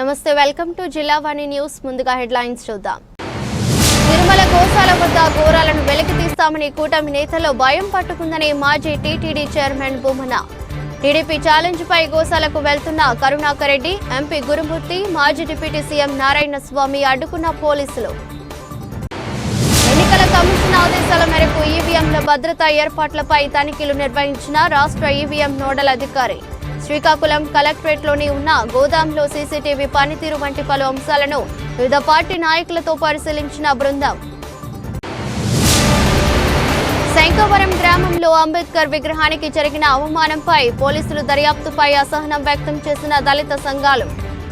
నమస్తే, welcome to Jillavani news. ముందుగా headlines చూద్దాం. తిరుమల గోశాల వద్ద ఘోరాలను వెలికి తీస్తామని కూటమి నేతల్లో భయం పట్టుకుందని మాజీ టీటీడీ చైర్మన్ భూమన. టీడీపీ ఛాలెంజ్ పై గోశాలకు వెళ్తున్న కరుణాకర్ రెడ్డి, ఎంపీ గురుమూర్తి, మాజీ డిప్యూటీ సీఎం నారాయణ స్వామి అడ్డుకున్న పోలీసులు. ఎన్నికల కమిషన్ ఆదేశాల మేరకు ఈవీఎంల భద్రతా ఏర్పాట్లపై తనిఖీలు నిర్వహించిన రాష్ట్ర ఈవీఎం నోడల్ అధికారి. శ్రీకాకుళం కలెక్టరేట్లోని ఉన్న గోదాంలో సీసీటీవీ పనితీరు వంటి పలు అంశాలను వివిధ పార్టీ నాయకులతో పరిశీలించిన బృందం. శంకవరం గ్రామంలో అంబేద్కర్ విగ్రహానికి జరిగిన అవమానంపై పోలీసులు దర్యాప్తుపై అసహనం వ్యక్తం చేసిన దళిత సంఘాలు.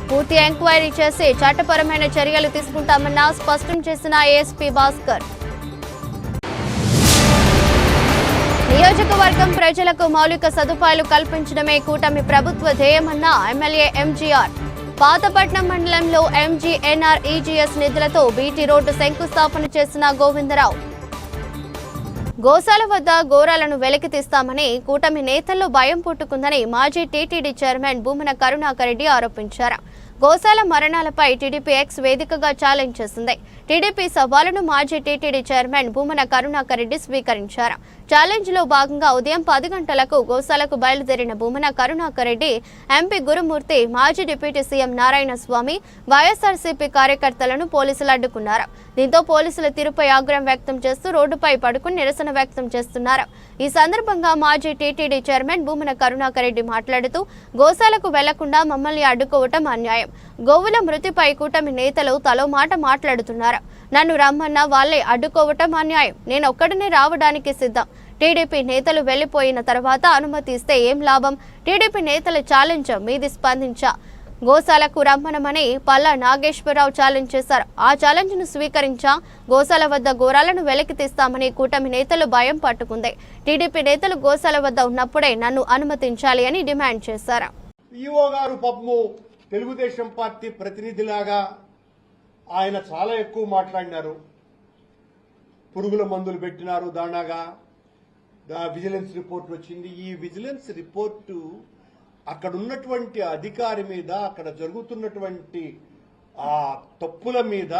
పూర్తి ఎంక్వైరీ చేసి చట్టపరమైన చర్యలు తీసుకుంటామన్న స్పష్టం చేసిన ఏఎస్పీ భాస్కర్. నియోజకవర్గం ప్రజలకు మౌలిక సదుపాయాలు కల్పించడమే కూటమి ప్రభుత్వ ధ్యేయమన్న ఎమ్మెల్యే ఎంజీఆర్. పాతపట్నం మండలంలో ఎంజీఎన్ఆర్ఈజీఎస్ నిధులతో బీటీ రోడ్డు శంకుస్థాపన చేసిన గోవిందరావు. గోశాల వద్ద ఘోరాలను వెలికి తీస్తామని కూటమి నేతల్లో భయం పుట్టుకుందని మాజీ టీటీడీ చైర్మన్ భూమన కరుణాకర్ రెడ్డి ఆరోపించారు. గోశాల మరణాలపై టీడీపీ ఎక్స్ వేదికగా ఛాలెంజ్ చేసింది. టీడీపీ సవాలును మాజీ టీటీడీ చైర్మన్ భూమన కరుణాకర్ రెడ్డి స్వీకరించారు. ఛాలెంజ్ లో భాగంగా ఉదయం 10 గంటలకు గోశాలకు బయలుదేరిన భూమన కరుణాకర్ రెడ్డి, ఎంపీ గురుమూర్తి, మాజీ డిప్యూటీ సీఎం నారాయణ స్వామి, వైఎస్ఆర్సీపీ కార్యకర్తలను పోలీసులు అడ్డుకున్నారు. దీంతో పోలీసుల తీరుపై ఆగ్రహం వ్యక్తం చేస్తూ రోడ్డుపై పడుకుని నిరసన వ్యక్తం చేస్తున్నారు. ఈ సందర్భంగా మాజీ టీటీడీ చైర్మన్ భూమన కరుణాకర్ రెడ్డి మాట్లాడుతూ, గోశాలకు వెళ్లకుండా మమ్మల్ని అడ్డుకోవటం అన్యాయం. గోవుల మృతిపై కూటమి నేతలు తలో మాట మాట్లాడుతున్నారు. నన్ను రమ్మన్న వాళ్లే అడ్డుకోవటం అన్యాయం. నేను ఒక్కడినే రావడానికి సిద్ధం. టీడీపీ నేతలు వెళ్లిపోయిన తర్వాత అనుమతి ఇస్తే ఏం లాభం? టీడీపీ నేతల ఛాలెంజ్ మీది స్పందించా. గోశాలకు రమ్మనమని పల్లా నాగేశ్వరరావు ఛాలెంజ్ చేశారు. ఆ ఛాలెంజ్ ను స్వీకరించా. గోశాల వద్ద ఘోరాలను వెలికి తీస్తామని కూటమి నేతలు భయం పట్టుకుంది. టీడీపీ నేతలు గోశాల వద్ద ఉన్నప్పుడే నన్ను అనుమతించాలి అని డిమాండ్ చేశారు. ఈఓ గారు పాపము తెలుగుదేశం పార్టీ ప్రతినిధిలాగా ఆయన చాలా ఎక్కువ మాట్లాడినారు. పురుగుల మందులు పెట్టినారు, దానాగా విజిలెన్స్ రిపోర్ట్ వచ్చింది. ఈ విజిలెన్స్ రిపోర్టు అక్కడ ఉన్నటువంటి అధికారి మీద, అక్కడ జరుగుతున్నటువంటి ఆ తప్పుల మీద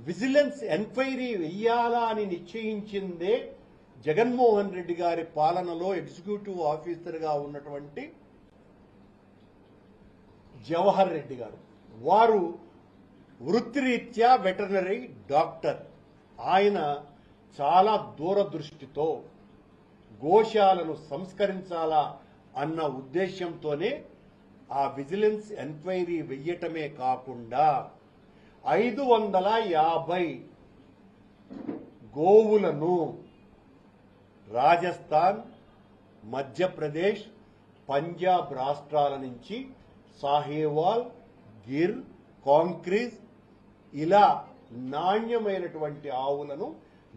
విజిలెన్స్ ఎంక్వైరీ వెయ్యాలా అని నిశ్చయించిందే జగన్మోహన్ రెడ్డి గారి పాలనలో ఎగ్జిక్యూటివ్ ఆఫీసర్గా ఉన్నటువంటి జవహర్ రెడ్డి గారు. వారు వృత్తిరీత్యా వెటర్నరీ డాక్టర్. ఆయన చాలా దూరదృష్టితో గోశాలను సంస్కరించాలా అన్న ఉద్దేశంతోనే ఆ విజిలెన్స్ ఎంక్వైరీ వెయ్యటమే కాకుండా 550 గోవులను రాజస్థాన్, మధ్యప్రదేశ్, పంజాబ్ రాష్ట్రాల నుంచి సాహేవాల్, గిర్, కాంక్రీజ్ ఇలా నాణ్యమైనటువంటి ఆవులను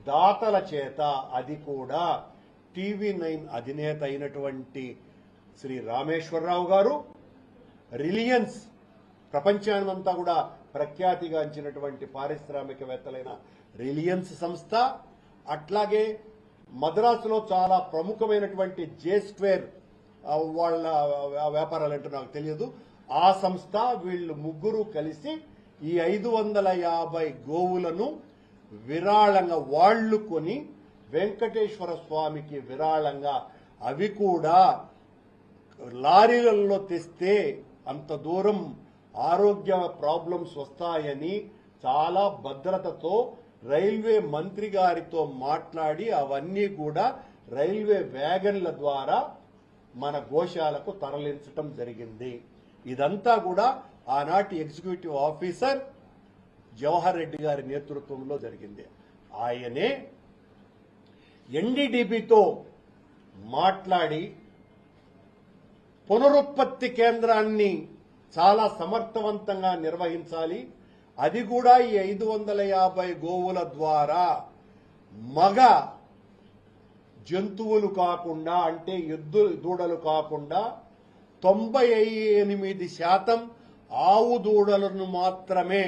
దాతల చేత, అది కూడా TV9 అధినేత అయినటువంటి శ్రీ రామేశ్వరరావు గారు, రిలయన్స్ ప్రపంచానంతా కూడా ప్రఖ్యాతిగాంచినటువంటి పారిశ్రామికవేత్తలైన రిలయన్స్ సంస్థ, అట్లాగే మద్రాసులో చాలా ప్రముఖమైనటువంటి J2 వాళ్ళ వ్యాపారాలు ఏంటో నాకు తెలియదు, ఆ సంస్థ, వీళ్ళు ముగ్గురు కలిసి ఈ 550 గోవులను విరాళంగా వాళ్లు కొని వెంకటేశ్వర స్వామికి విరాళంగా, అవి కూడా లారీలలో తెస్తే అంత దూరం ఆరోగ్య ప్రాబ్లమ్స్ వస్తాయని చాలా భద్రతతో రైల్వే మంత్రి గారితో మాట్లాడి అవన్నీ కూడా రైల్వే వ్యాగన్ల ద్వారా మన గోశాలకు తరలించటం జరిగింది. ఇదంతా కూడా ఆనాటి ఎగ్జిక్యూటివ్ ఆఫీసర్ జవహర్ రెడ్డి గారి నేతృత్వంలో జరిగింది. ఆయనే ఎన్డీడీబీతో మాట్లాడి పునరుత్పత్తి కేంద్రాన్ని చాలా సమర్థవంతంగా నిర్వహించాలి, అది కూడా ఈ 550 గోవుల ద్వారా మగ జంతువులు కాకుండా, అంటే ఎద్దు దూడలు కాకుండా 98% ఆవు దూడలను మాత్రమే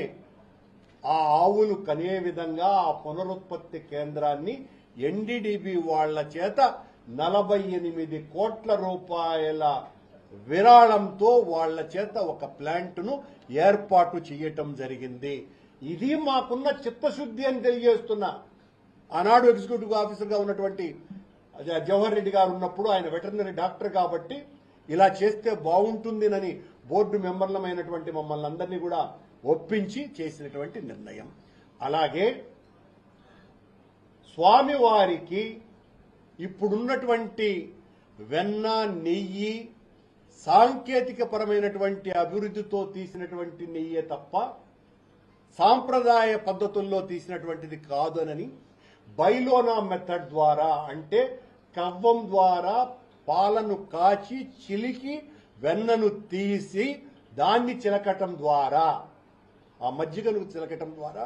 ఆ ఆవులు కనే విధంగా ఆ పునరుత్పత్తి కేంద్రాన్ని ఎన్డీడీబీ వాళ్ల చేత 48 కోట్ల రూపాయల విరాళంతో వాళ్ళ చేత ఒక ప్లాంట్ను ఏర్పాటు చేయటం జరిగింది. ఇది మాకున్న చిత్తశుద్ధి అని తెలియజేస్తున్నా. ఆనాడు ఎగ్జిక్యూటివ్ ఆఫీసర్గా ఉన్నటువంటి జవహర్ రెడ్డి గారు ఉన్నప్పుడు ఆయన వెటర్నరీ డాక్టర్ కాబట్టి ఇలా చేస్తే బాగుంటుందినని బోర్డు మెంబర్లమైనటువంటి మమ్మల్ని అందరినీ కూడా ఒప్పించి చేసినటువంటి నిర్ణయం. అలాగే స్వామివారికి ఇప్పుడున్నటువంటి వెన్న, నెయ్యి సాంకేతిక పరమైనటువంటి అభివృద్ధితో తీసినటువంటి నెయ్యే తప్ప సాంప్రదాయ పద్ధతుల్లో తీసినటువంటిది కాదనని బైలోనా మెథడ్ ద్వారా, అంటే కవ్వం ద్వారా పాలను కాచి చిలికి వెన్నను తీసి దాన్ని చిలకటం ద్వారా, ఆ మజ్జిగను చిలకటం ద్వారా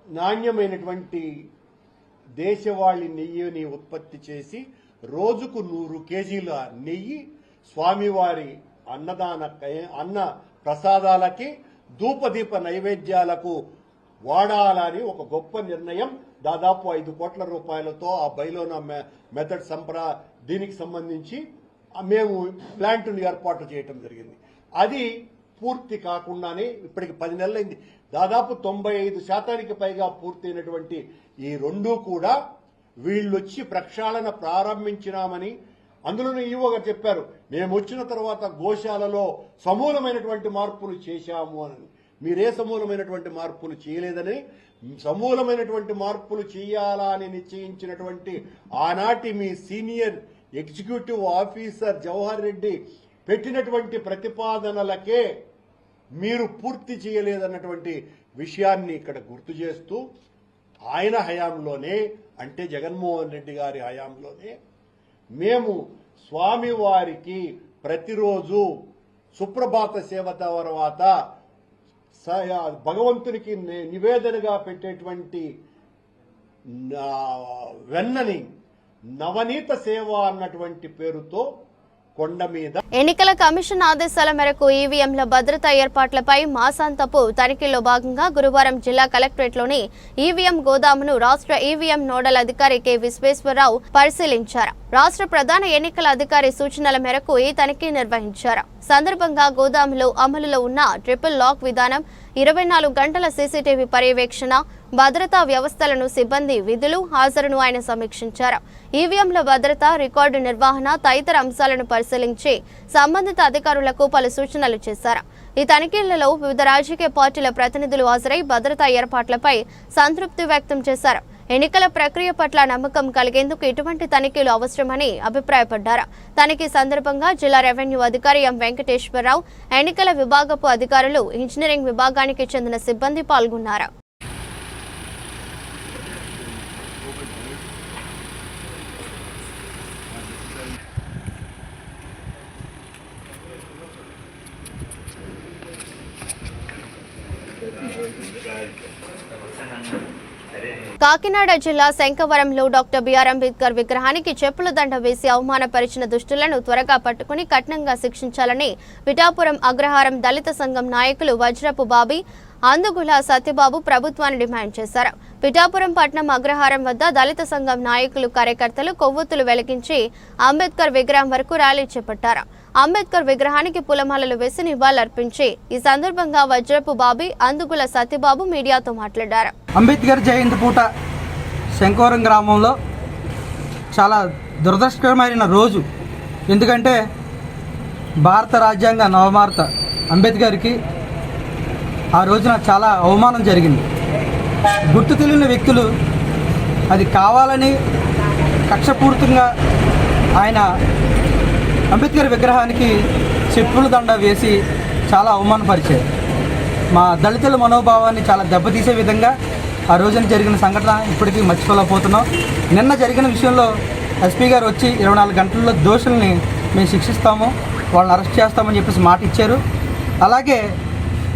నాణ్యమైనటువంటి దేశవాళీ నెయ్యిని ఉత్పత్తి చేసి రోజుకు 100 కేజీల నెయ్యి స్వామివారి అన్న ప్రసాదాలకి ధూపదీప నైవేద్యాలకు వాడాలని ఒక గొప్ప నిర్ణయం. దాదాపు 5 కోట్ల రూపాయలతో ఆ బైలోనా మెథడ్ దీనికి సంబంధించి మేము ప్లాంట్ను ఏర్పాటు చేయటం జరిగింది. అది పూర్తి కాకుండానే ఇప్పటికి 10 నెలలైంది. దాదాపు 95% పైగా పూర్తయినటువంటి ఈ రెండూ కూడా వీళ్ళొచ్చి ప్రక్షాళన ప్రారంభించినామని, అందులోనే ఈవో గారు చెప్పారు, మేము వచ్చిన తర్వాత గోశాలలో సమూలమైనటువంటి మార్పులు చేశాము అని. మీరే సమూలమైనటువంటి మార్పులు చేయలేదని, సమూలమైనటువంటి మార్పులు చేయాలని నిశ్చయించినటువంటి ఆనాటి మీ senior executive officer Jawahar Reddy పెట్టినటువంటి ప్రతిపాదనలకే మీరు పూర్తి చేయలేదన్నటువంటి విషయాన్ని ఇక్కడ గుర్తు చేస్తూ, ఆయన హయాంలోనే, అంటే జగన్మోహన్ రెడ్డి గారి హయాంలోనే మేము స్వామివారికి ప్రతిరోజు సుప్రభాత సేవ తర్వాత భగవంతునికి నివేదనగా పెట్టేటువంటి వెన్నని నవనీత సేవ అన్నటువంటి పేరుతో కొండ మీద. ఎన్నికల కమిషన్ ఆదేశాల మేరకు ఈవీఎంల భద్రతా ఏర్పాట్లపై మాసాంతపు తనిఖీల్లో భాగంగా గురువారం జిల్లా కలెక్టరేట్లోని ఈవీఎం గోదామును రాష్ట్ర ఈవీఎం నోడల్ అధికారి కె విశ్వేశ్వరరావు పరిశీలించారు. రాష్ట్ర ప్రధాన ఎన్నికల అధికారి సూచనల మేరకు ఈ తనిఖీ నిర్వహించారు. సందర్భంగా గోదాములో అమలులో ఉన్న ట్రిపుల్ లాక్ విధానం, 24 గంటల సీసీటీవీ పర్యవేక్షణ, భద్రతా వ్యవస్థలను, సిబ్బంది విధులు, హాజరును ఆయన సమీక్షించారు. ఈవీఎంల భద్రత, రికార్డు నిర్వహణ తదితర అంశాలను పరిశీలించి సంబంధిత అధికారులకు పలు సూచనలు చేశారు. ఈ తనిఖీలలో వివిధ రాజకీయ పార్టీల ప్రతినిధులు హాజరై భద్రతా ఏర్పాట్లపై సంతృప్తి వ్యక్తం చేశారు. ఎన్నికల ప్రక్రియ పట్ల నమ్మకం కలిగేందుకు ఇటువంటి తనిఖీలు అవసరమని అభిప్రాయపడ్డారు. తనిఖీ సందర్భంగా జిల్లా రెవెన్యూ అధికారి ఎం వెంకటేశ్వరరావు, ఎన్నికల విభాగపు అధికారులు, ఇంజనీరింగ్ విభాగానికి చెందిన సిబ్బంది పాల్గొన్నారు. కాకినాడ జిల్లా శంఖవరంలో డాక్టర్ బిఆర్ అంబేద్కర్ విగ్రహానికి చెప్పుల దండ వేసి అవమానపరిచిన దుష్టులను త్వరగా పట్టుకుని కఠినంగా శిక్షించాలని పిఠాపురం అగ్రహారం దళిత సంఘం నాయకులు వజ్రపు బాబీ, అందుగుల సత్యబాబు ప్రభుత్వాన్ని డిమాండ్ చేశారు. పిఠాపురం పట్నం అగ్రహారం వద్ద దళిత సంఘం నాయకులు, కార్యకర్తలు కొవ్వొత్తులు వెలిగించి అంబేద్కర్ విగ్రహం వరకు ర్యాలీ చేపట్టారు. అంబేద్కర్ విగ్రహానికి పూలమాలలు వేసి నివాళులర్పించి ఈ సందర్భంగా వజ్రపు బాబీ, అందుగుల సత్యబాబు మీడియాతో మాట్లాడారు. అంబేద్కర్ జయంతి పూట శంఖవరం గ్రామంలో చాలా దురదృష్టకరమైన రోజు. ఎందుకంటే భారత రాజ్యాంగ నవమార్త అంబేద్కర్కి ఆ రోజున చాలా అవమానం జరిగింది. గుర్తు తెలియని వ్యక్తులు అది కావాలని కక్షపూరితంగా ఆయన అంబేద్కర్ విగ్రహానికి చెప్పుల దండ వేసి చాలా అవమానపరిచారు. మా దళితుల మనోభావాన్ని చాలా దెబ్బతీసే విధంగా ఆ రోజున జరిగిన సంఘటన ఇప్పటికీ మర్చిపోలేకపోతున్నాం. నిన్న జరిగిన విషయంలో ఎస్పీ గారు వచ్చి 24 గంటల్లో దోషుల్ని మేము శిక్షిస్తాము, వాళ్ళని అరెస్ట్ చేస్తామని చెప్పేసి మాట ఇచ్చారు. అలాగే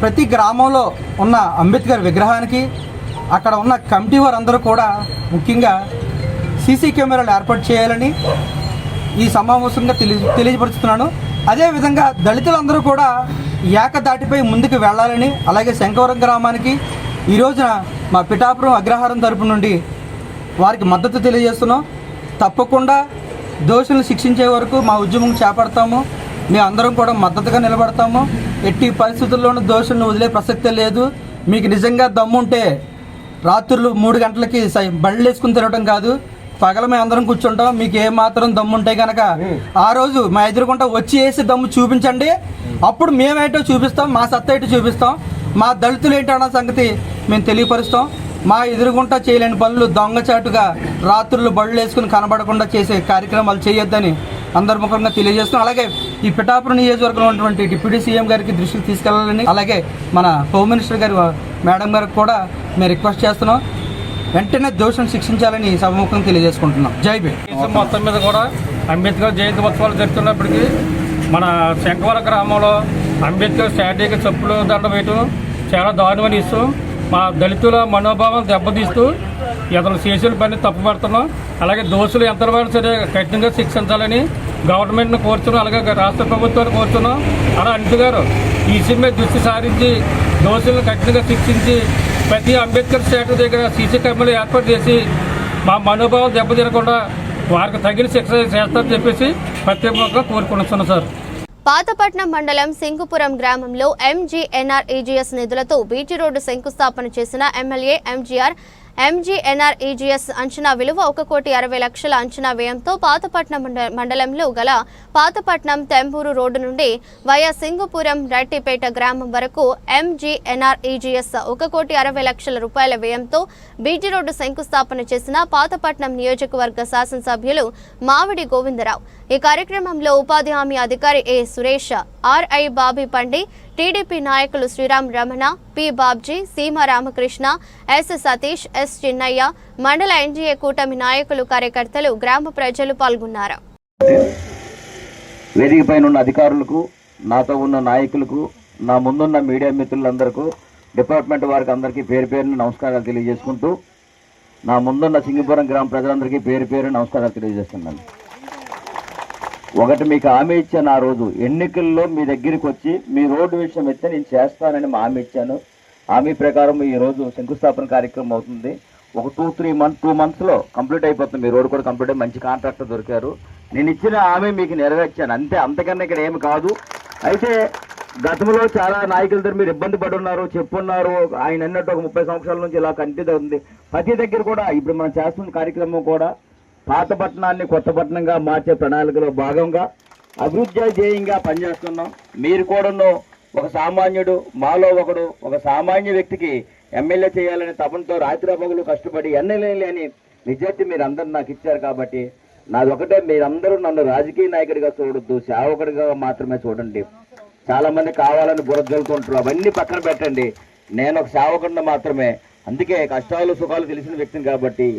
ప్రతి గ్రామంలో ఉన్న అంబేద్కర్ విగ్రహానికి అక్కడ ఉన్న కమిటీ వారందరూ కూడా ముఖ్యంగా సీసీ కెమెరాలు ఏర్పాటు చేయాలని ఈ సమావేశంగా తెలియపరుస్తున్నాను. అదేవిధంగా దళితులందరూ కూడా ఏకదాటిపై ముందుకు వెళ్ళాలని, అలాగే శంఖవరం గ్రామానికి ఈ రోజున మా పిఠాపురం అగ్రహారం తరపు నుండి వారికి మద్దతు తెలియజేస్తున్నాం. తప్పకుండా దోషులను శిక్షించే వరకు మా ఉద్యమం చేపడతాము. మేము అందరం కూడా మద్దతుగా నిలబడతాము. ఎట్టి పరిస్థితుల్లోనూ దోషులను వదిలే ప్రసక్తే లేదు. మీకు నిజంగా దమ్ముంటే రాత్రులు 3 గంటలకి బళ్ళు వేసుకుని తిరగడం కాదు, పగల మేము అందరం కూర్చుంటాం. మీకు ఏ మాత్రం దమ్ముంటే కనుక ఆ రోజు మా ఎదురుకుంటా వచ్చి వేసి దమ్ము చూపించండి. అప్పుడు మేమేటో చూపిస్తాం, మా సత్తా ఏంటో చూపిస్తాం. మా దళితులు ఏంటన్న సంగతి మేము తెలియపరుస్తాం. మా ఎదురుగుంటా చేయలేని పనులు దొంగచాటుగా రాత్రులు బళ్ళు వేసుకుని కనబడకుండా చేసే కార్యక్రమాలు చేయొద్దని అందరి ముఖంగా తెలియజేస్తున్నాం. అలాగే ఈ పిఠాపురం నియోజకవర్గంలో ఉన్నటువంటి డిప్యూటీ సీఎం గారికి దృష్టికి తీసుకెళ్లాలని, అలాగే మన హోమ్ మినిస్టర్ గారి మేడం గారికి కూడా మేము రిక్వెస్ట్ చేస్తున్నాం. వెంటనే దోషులను శిక్షించాలని సభముఖంగా తెలియజేసుకుంటున్నాం. జై భీమ్. మొత్తం మీద కూడా అంబేద్కర్ జయంతి ఉత్సవాలు జరుగుతున్నప్పటికీ మన శంకవరం గ్రామంలో అంబేద్కర్ స్టాట్యూకి చెప్పులు దండ వేయటం చాలా దారుణమైన ఇస్తూ మా దళితుల మనోభావం దెబ్బతీస్తూ ఇతను చేసిన పని తప్పుపడుతున్నాం. అలాగే దోషులు ఎంతవరకు సరే కఠినంగా శిక్షించాలని గవర్నమెంట్ను కోరుతున్నాం. అలాగే రాష్ట్ర ప్రభుత్వాన్ని కోరుతున్నాం. అలా అంటూ గారు ఈ విషయం మీద దృష్టి సారించి దోషులను కఠినంగా శిక్షించి ప్రతి అంబేద్కర్ స్టాట్యూ దగ్గర సీసీ కెమెరాలు ఏర్పాటు చేసి మా మనోభావం దెబ్బతినకుండా వారికి తగిన శిక్ష చేస్తారని చెప్పేసి ప్రత్యేకంగా కోరుకుంటున్నాం సార్. పాతపట్నం మండలం సింగుపురం గ్రామంలో MGNREGS నిధులతో బీటీ రోడ్డు శంకుస్థాపన చేసిన ఎమ్మెల్యే ఎంజీఆర్. MGNREGS అంచనా విలువ 1,60,00,000 అంచనా వ్యయంతో పాతపట్నం మండలంలో గల పాతపట్నం తెంబూరు రోడ్డు నుండి వయా సింగుపురం రెడ్డిపేట గ్రామం వరకు MGNREGS 1,60,00,000 రూపాయల వ్యయంతో బీటీ రోడ్డు శంకుస్థాపన చేసిన పాతపట్నం నియోజకవర్గ శాసనసభ్యులు మావిడి గోవిందరావు. ఈ కార్యక్రమంలో ఉపాధి హామీ అధికారి ఏ సురేష్, RI బాబీ పండి, టీడీపీ నాయకులు శ్రీరామ్ రమణ, పి బాబ్జీ, సీమ రామకృష్ణ, ఎస్ సతీష్, ఎస్ చిన్నయ్య, మండల ఎన్డీఏ కూటమి నాయకులు, కార్యకర్తలు, గ్రామ ప్రజలు పాల్గొన్నారు. వేదిక పైన ఉన్న అధికారులకు, నాతో ఉన్న నాయకులకు, నా ముందున్న మీడియా మిత్రులందరికీ, డిపార్ట్మెంట్ వారికి అందరికీ పేరు పేరున నమస్కారాలు తెలియజేసుకుంటూ, నా ముందున్న సింగిపురం గ్రామ ప్రజలందరికీ పేరు పేరు నమస్కారాలు తెలియజేస్తున్నాను. ఒకటి మీకు హామీ ఇచ్చాను. ఆ రోజు ఎన్నికల్లో మీ దగ్గరికి వచ్చి మీ రోడ్డు విషయం అయితే నేను చేస్తానని హామీ ఇచ్చాను. హామీ ప్రకారం ఈ రోజు శంకుస్థాపన కార్యక్రమం అవుతుంది. ఒక 2 మంత్స్లో కంప్లీట్ అయిపోతుంది. మీ రోడ్డు కూడా కంప్లీట్ అయ్యి మంచి కాంట్రాక్టర్ దొరికారు. నేను ఇచ్చిన హామీ మీకు నెరవేర్చాను అంతే, అంతకన్నా ఇక్కడ ఏమి కాదు. అయితే గతంలో చాలా నాయకుల దగ్గర మీరు ఇబ్బంది పడి ఉన్నారు, చెప్పున్నారు. ఆయన అన్నట్టు ఒక 30 సంవత్సరాల నుంచి ఇలా కంటిన్యూ అవుతుంది. ప్రతి దగ్గర కూడా ఇప్పుడు మనం చేస్తున్న కార్యక్రమం కూడా పాతపట్నాన్ని కొత్తపట్నంగా మార్చే ప్రణాళికలో భాగంగా అభివృద్ధి ధ్యేయంగా పనిచేస్తున్నాం. మీరు కూడా ఒక సామాన్యుడు, మాలో ఒకడు, ఒక సామాన్య వ్యక్తికి ఎమ్మెల్యే చేయాలనే తపనతో రాత్రిపగలు కష్టపడి ఎన్నెలేని అని నిజాయితీ మీరు అందరూ నాకు ఇచ్చారు. కాబట్టి నాది ఒకటే, మీరందరూ నన్ను రాజకీయ నాయకుడిగా చూడొద్దు, సేవకుడిగా మాత్రమే చూడండి. చాలా మంది కావాలని బురదలుకుంటారు, అవన్నీ పక్కన పెట్టండి. నేను ఒక సేవకుడిని మాత్రమే. అందుకే కష్టాలు సుఖాలు తెలిసిన వ్యక్తిని కాబట్టి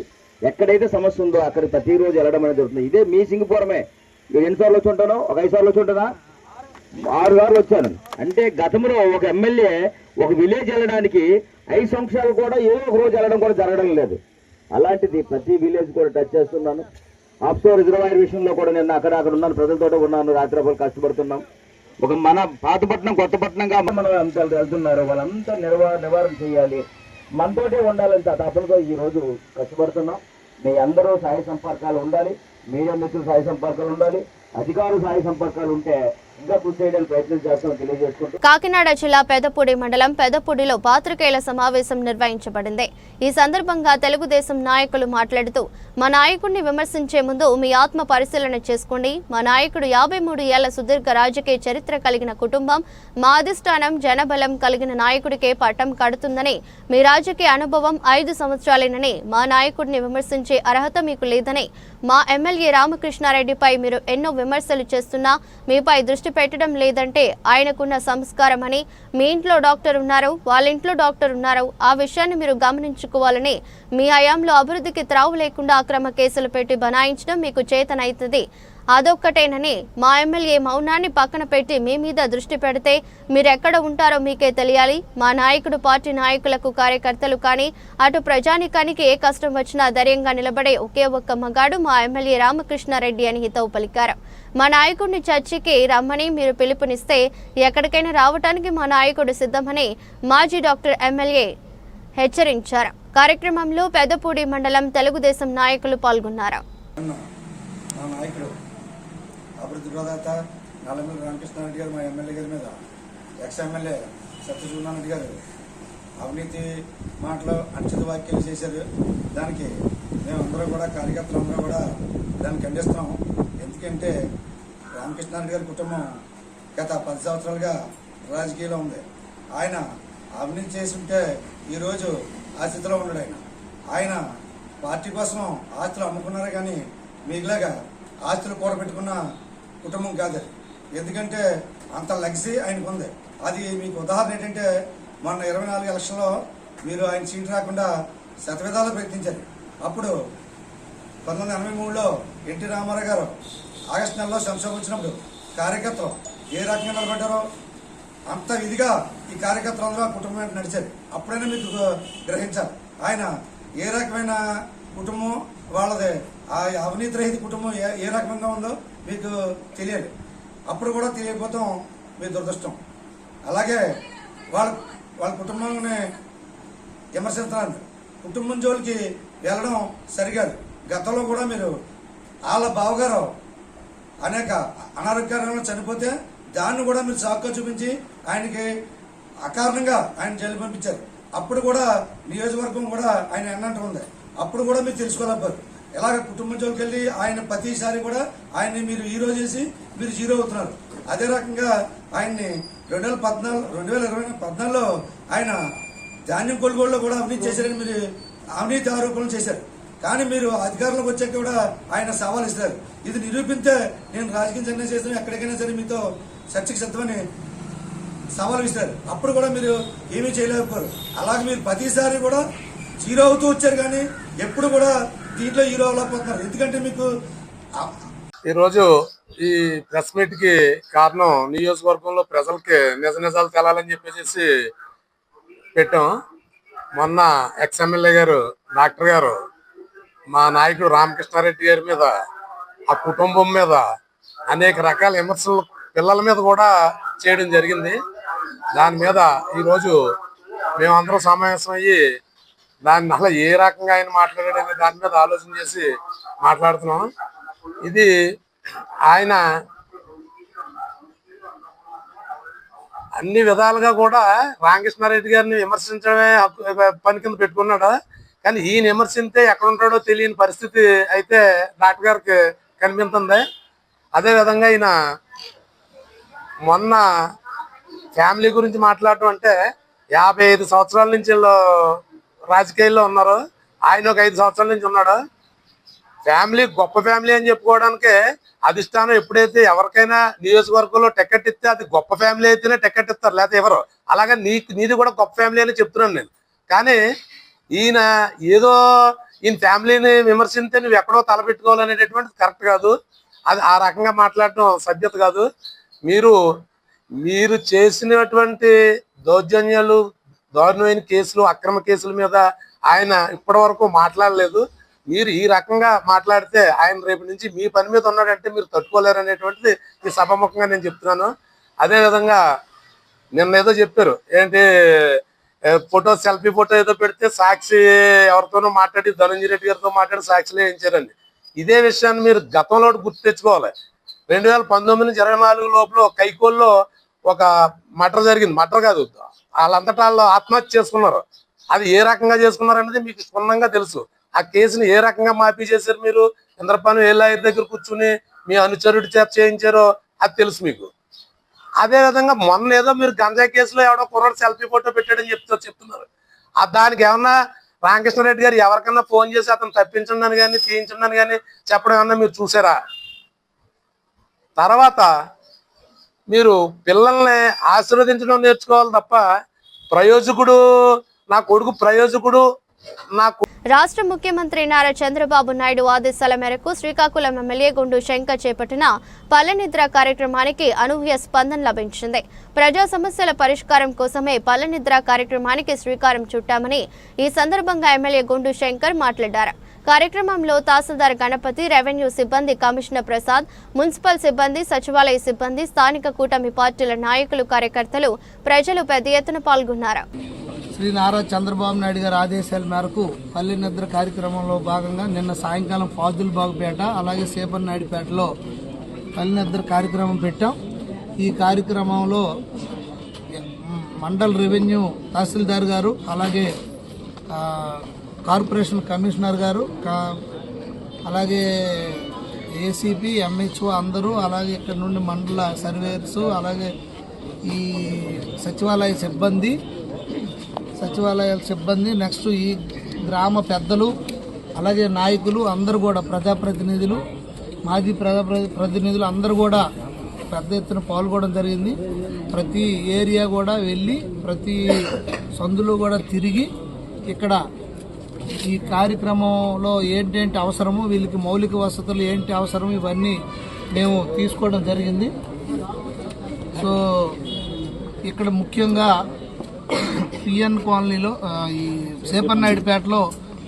ఎక్కడైతే సమస్య ఉందో అక్కడ ప్రతిరోజు వెళ్ళడం అనేది జరుగుతుంది. ఇదే మీ సింగపూరమే. ఎన్నిసార్లు వచ్చి ఉంటాను? ఒక 5 సార్లు వచ్చి ఉంటానా? 6 సార్లు వచ్చాను. అంటే గతంలో ఒక ఎమ్మెల్యే ఒక విలేజ్ వెళ్ళడానికి 5 సంవత్సరాలు కూడా ఏదో ఒక రోజు వెళ్ళడం కూడా జరగడం లేదు. అలాంటిది ప్రతి విలేజ్ కూడా టచ్ చేస్తున్నాను. ఆఫ్షోర్ రిజర్వాయర్ విషయంలో కూడా నేను అక్కడ ఉన్నాను, ప్రజలతో ఉన్నాను, రాత్రి కష్టపడుతున్నాం. ఒక మన పాతపట్నం కొత్తపట్నంగా మనం అంతా వెళ్తున్నారు, వాళ్ళంతా నివారణ చేయాలి, మనతోటే ఉండాలని తపనతో ఈ రోజు కష్టపడుతున్నాం. మీ అందరూ సహాయ సంపర్కాలు ఉండాలి, మీడియా మిత్రులు సహాయ సంపర్కాలు ఉండాలి, అధికారులు సహాయ సంపర్కాలు ఉంటే ఇంకా కృషి చేయడానికి ప్రయత్నం చేస్తామని తెలియజేసుకుంటూ కాకినాడ జిల్లా పెదపూడి మండలం పెదపూడిలో పాత్రికేయుల సమావేశం నిర్వహించబడింది. ఈ సందర్భంగా తెలుగుదేశం నాయకులు మాట్లాడుతూ, మా నాయకుడిని విమర్శించే ముందు మీ ఆత్మ పరిశీలన చేసుకోండి. మా నాయకుడు 53 ఏళ్ల సుదీర్ఘ రాజకీయ చరిత్ర కలిగిన కుటుంబం, మా అధిష్టానం జనబలం కలిగిన నాయకుడికే పట్టం కడుతుందని, మీ రాజకీయ అనుభవం 5 సంవత్సరాలేనని, మా నాయకుడిని విమర్శించే అర్హత మీకు లేదని, మా ఎమ్మెల్యే రామకృష్ణారెడ్డిపై మీరు ఎన్నో విమర్శలు చేస్తున్నా మీపై దృష్టి పెట్టడం లేదంటే ఆయనకున్న సంస్కారం అని, మీ ఇంట్లో డాక్టర్ ఉన్నారు, వాళ్ళ ఇంట్లో డాక్టర్ ఉన్నారు, ఆ విషయాన్ని మీరు గమనించుకోవాలని, మీ హయాంలో అభివృద్ధికి త్రావు లేకుండా అక్రమ కేసులు పెట్టి బనాయించడం మీకు చేతనైతుంది, అదొక్కటేనని, మా ఎమ్మెల్యే మౌనాన్ని పక్కన పెట్టి మీ మీద దృష్టి పెడితే మీరెక్కడ ఉంటారో మీకే తెలియాలి. మా నాయకుడు పార్టీ నాయకులకు, కార్యకర్తలు కానీ అటు ప్రజానికానికి ఏ కష్టం వచ్చినా ధైర్యంగా నిలబడే ఒకే ఒక్క మగాడు మా ఎమ్మెల్యే రామకృష్ణారెడ్డి అని హితవు పలికారు. మా నాయకుడిని చర్చకి రమ్మని మీరు పిలుపునిస్తే ఎక్కడికైనా రావటానికి మా నాయకుడు సిద్ధమని మాజీ డాక్టర్ ఎమ్మెల్యే హెచ్చరించారు. కార్యక్రమంలో పెదపూడి మండలం తెలుగుదేశం నాయకులు పాల్గొన్నారు. మా నాయకుడు అభివృద్ధి ప్రదాత నల్లమల్లి రామకృష్ణారెడ్డి గారు మా ఎమ్మెల్యే గారి మీద ఎక్స్ ఎమ్మెల్యే సత్యసూర్యనారాయణ గారు అవినీతి మాటలు అక్షత వ్యాఖ్యలు చేశారు. దానికి మేమందరూ కూడా కార్యకర్తలందరూ కూడా దాన్ని ఖండిస్తున్నాం. ఎందుకంటే రామకృష్ణారెడ్డి గారి కుటుంబం గత 10 సంవత్సరాలుగా రాజకీయాల్లో ఉంది. ఆయన అవినీతి చేసి ఉంటే ఈరోజు ఆ స్థితిలో ఉన్నాడు. ఆయన పార్టీ కోసం ఆస్తులు అమ్ముకున్నారే కానీ మీకులాగా ఆస్తులు కూడబెట్టుకున్న కుటుంబం కాదు. ఎందుకంటే అంత లగ్జరీ ఆయనకు ఉంది. అది మీకు ఉదాహరణ ఏంటంటే మొన్న 24 ఎలక్షన్లో మీరు ఆయన సీట్ రాకుండా శతవిధాలు ప్రయత్నించారు. అప్పుడు 1983లో ఎన్టీ రామారావు గారు ఆగస్టు నెలలో సంక్షోభం వచ్చినప్పుడు కార్యకర్తలు ఏ రకంగా నిలబడ్డారో అంత విధిగా ఈ కార్యకర్తలందరూ ఆ కుటుంబం వెంట నడిచారు. అప్పుడైనా మీకు గ్రహించాలి ఆయన ఏ రకమైన కుటుంబం వాళ్ళదే, ఆ అవినీతి రహిత కుటుంబం ఏ రకంగా ఉందో మీకు తెలియాలి. అప్పుడు కూడా తెలియకపోతాం మీ దురదృష్టం. అలాగే వాళ్ళ కుటుంబాన్ని విమర్శించడానికి కుటుంబం జోలికి వెళ్ళడం సరికాదు. గతంలో కూడా మీరు వాళ్ళ బావగారు అనేక అనారోగ్యాలను చనిపోతే దాన్ని కూడా మీరు సాకుగా చూపించి ఆయనకి అకారణంగా ఆయన జైలు పంపించారు. అప్పుడు కూడా నియోజకవర్గం కూడా ఆయన ఎన్నంటూ ఉంది. అప్పుడు కూడా మీరు తెలుసుకోలేకపోయారు. ఇలాగ కుటుంబం జోలికి వెళ్ళి ఆయన ప్రతిసారి కూడా ఆయన్ని మీరు హీరో చేసి మీరు జీరో అవుతున్నారు. అదే రకంగా ఆయన్ని 2014లో ఆయన ధాన్యం కొనుగోలులో కూడా అవినీతి చేశారని మీరు అవినీతి ఆరోపణలు చేశారు. కానీ మీరు అధికారంలోకి వచ్చాక కూడా ఆయన సవాల్ ఇస్తారు. ఇది నిరూపిస్తే నేను రాజకీయ నిర్ణయం చేస్తాను, ఎక్కడికైనా సరే మీతో చర్చకు సిద్ధమని సవాల్ ఇస్తారు. అప్పుడు కూడా మీరు ఏమీ చేయలేకపోయారు. అలాగే మీరు ప్రతిసారి కూడా జీరో అవుతూ వచ్చారు కానీ ఎప్పుడు కూడా దీంట్లో హీరో అవ్వలేకపోతున్నారు. ఎందుకంటే మీకు ఈరోజు ఈ ప్రెస్ మీట్ కి కారణం నియోజకవర్గంలో ప్రజలకి నిజ నిజాలు తెలాలని చెప్పేసి పెట్టాం. మొన్న ఎక్స్ ఎమ్మెల్యే గారు డాక్టర్ గారు మా నాయకుడు రామకృష్ణారెడ్డి గారి మీద, ఆ కుటుంబం మీద అనేక రకాల విమర్శలు పిల్లల మీద కూడా చేయడం జరిగింది. దాని మీద ఈరోజు మేమందరం సమావేశం అయ్యి దాన్ని అసలు ఏ రకంగా ఆయన మాట్లాడాడనే దాని మీద ఆలోచన చేసి మాట్లాడుతున్నాం. ఇది ఆయన అన్ని విధాలుగా కూడా రామకృష్ణారెడ్డి గారిని విమర్శించడమే పని కింద పెట్టుకున్నాడు. కానీ ఈయన విమర్శింటే ఎక్కడ ఉంటాడో తెలియని పరిస్థితి అయితే డాక్టర్ గారికి కనిపిస్తుంది. అదేవిధంగా ఈయన మొన్న ఫ్యామిలీ గురించి మాట్లాడటం అంటే 55 సంవత్సరాల నుంచి రాజకీయాల్లో ఉన్నారు. ఆయన ఒక 5 సంవత్సరాల నుంచి ఉన్నాడు. ఫ్యామిలీ గొప్ప ఫ్యామిలీ అని చెప్పుకోవడానికి అధిష్టానం ఎప్పుడైతే ఎవరికైనా నియోజకవర్గంలో టికెట్ ఇస్తే అది గొప్ప ఫ్యామిలీ అయితేనే టికెట్ ఇస్తారు, లేకపోతే ఎవరు. అలాగే నీది కూడా గొప్ప ఫ్యామిలీ అని చెప్తున్నాను నేను. కానీ ఈయన ఏదో ఈయన ఫ్యామిలీని విమర్శించే నువ్వు ఎక్కడో తలపెట్టుకోవాలనేటటువంటిది కరెక్ట్ కాదు. అది ఆ రకంగా మాట్లాడటం సభ్యత కాదు. మీరు చేసినటువంటి దౌర్జన్యాలు, దారుణమైన కేసులు, అక్రమ కేసుల మీద ఆయన ఇప్పటి వరకు మాట్లాడలేదు. మీరు ఈ రకంగా మాట్లాడితే ఆయన రేపు నుంచి మీ పని మీద ఉన్నాడంటే మీరు తట్టుకోలేరు అనేటువంటిది ఈ సభాముఖంగా నేను చెప్తున్నాను. అదేవిధంగా నిన్న ఏదో చెప్పారు, ఏంటి ఫోటో సెల్ఫీ ఫోటో ఏదో పెడితే సాక్షి ఎవరితోనో మాట్లాడి ధనంజయ రెడ్డి గారితో మాట్లాడి సాక్షిలో వేయించారండి. ఇదే విషయాన్ని మీరు గతంలో గుర్తు తెచ్చుకోవాలి. 2019-24 లోపల కైకోల్లో ఒక మర్డర్ జరిగింది. మర్డర్ కాదు, వాళ్ళంతటా వాళ్ళు ఆత్మహత్య చేసుకున్నారు. అది ఏ రకంగా చేసుకున్నారు అనేది మీకు క్షుణ్ణంగా తెలుసు. ఆ కేసుని ఏ రకంగా మాఫీ చేశారు మీరు, ఇంద్రపాను ఏ లాయర్ దగ్గర కూర్చుని మీ అనుచరుడి చేత చేయించారో అది తెలుసు మీకు. అదే విధంగా మొన్న ఏదో మీరు గంజాయి కేసులో ఎవడో కుర్రాడు సెల్ఫీ ఫోటో పెట్టాడని చెప్తున్నారు. దానికి ఏమన్నా రామకృష్ణారెడ్డి గారు ఎవరికన్నా ఫోన్ చేసి అతను తప్పించండి అని కానీ తీయించండి అని కానీ చెప్పడం ఏమన్నా మీరు చూసారా? తర్వాత మీరు పిల్లల్ని ఆశీర్వదించడం నేర్చుకోవాలి తప్ప ప్రయోజకుడు, నా కొడుకు ప్రయోజకుడు, నాకు. రాష్ట్ర ముఖ్యమంత్రి నారా చంద్రబాబు నాయుడు ఆదేశాల మేరకు శ్రీకాకుళం ఎమ్మెల్యే గుండు శంకర్ చేపట్టిన పల్లెనిద్ర కార్యక్రమానికి అనూహ్య స్పందన లభించింది. ప్రజా సమస్యల పరిష్కారం కోసమే పల్లెనిద్ర కార్యక్రమానికి శ్రీకారం చుట్టామని ఈ సందర్భంగా ఎమ్మెల్యే గుండు శంకర్ మాట్లాడారు. కార్యక్రమంలో తహసీల్దార్ గణపతి, రెవెన్యూ సిబ్బంది, కమిషనర్ ప్రసాద్, మున్సిపల్ సిబ్బంది, సచివాలయ సిబ్బంది, స్థానిక కూటమి పార్టీల నాయకులు, కార్యకర్తలు, ప్రజలు పెద్ద ఎత్తున పాల్గొన్నారు. శ్రీ నారా చంద్రబాబు నాయుడు గారి ఆదేశాల మేరకు పల్లె నిద్ర కార్యక్రమంలో భాగంగా నిన్న సాయంకాలం ఫాజుల్బాగ్పేట అలాగే సేపన్నాయుడుపేటలో పల్లె నిద్ర కార్యక్రమం పెట్టాం. ఈ కార్యక్రమంలో మండల్ రెవెన్యూ తహసీల్దార్ గారు అలాగే కార్పొరేషన్ కమిషనర్ గారు అలాగే ఏసీపీ ఎంహెచ్ఓ అందరూ అలాగే ఇక్కడ నుండి మండల సర్వేయర్స్ అలాగే ఈ సచివాలయాల సిబ్బంది నెక్స్ట్ ఈ గ్రామ పెద్దలు అలాగే నాయకులు అందరూ కూడా ప్రజాప్రతినిధులు మాజీ ప్రజాప్రతినిధులు అందరూ కూడా పెద్ద ఎత్తున పాల్గొనడం జరిగింది. ప్రతి ఏరియా కూడా వెళ్ళి ప్రతి సందులో కూడా తిరిగి ఇక్కడ ఈ కార్యక్రమంలో ఏంటేంటి అవసరము వీళ్ళకి మౌలిక వసతులు ఏంటి అవసరం ఇవన్నీ మేము తీసుకోవడం జరిగింది. సో ఇక్కడ ముఖ్యంగా పిఎన్ కాలనీలో ఈ సేపన్నాయుడుపేటలో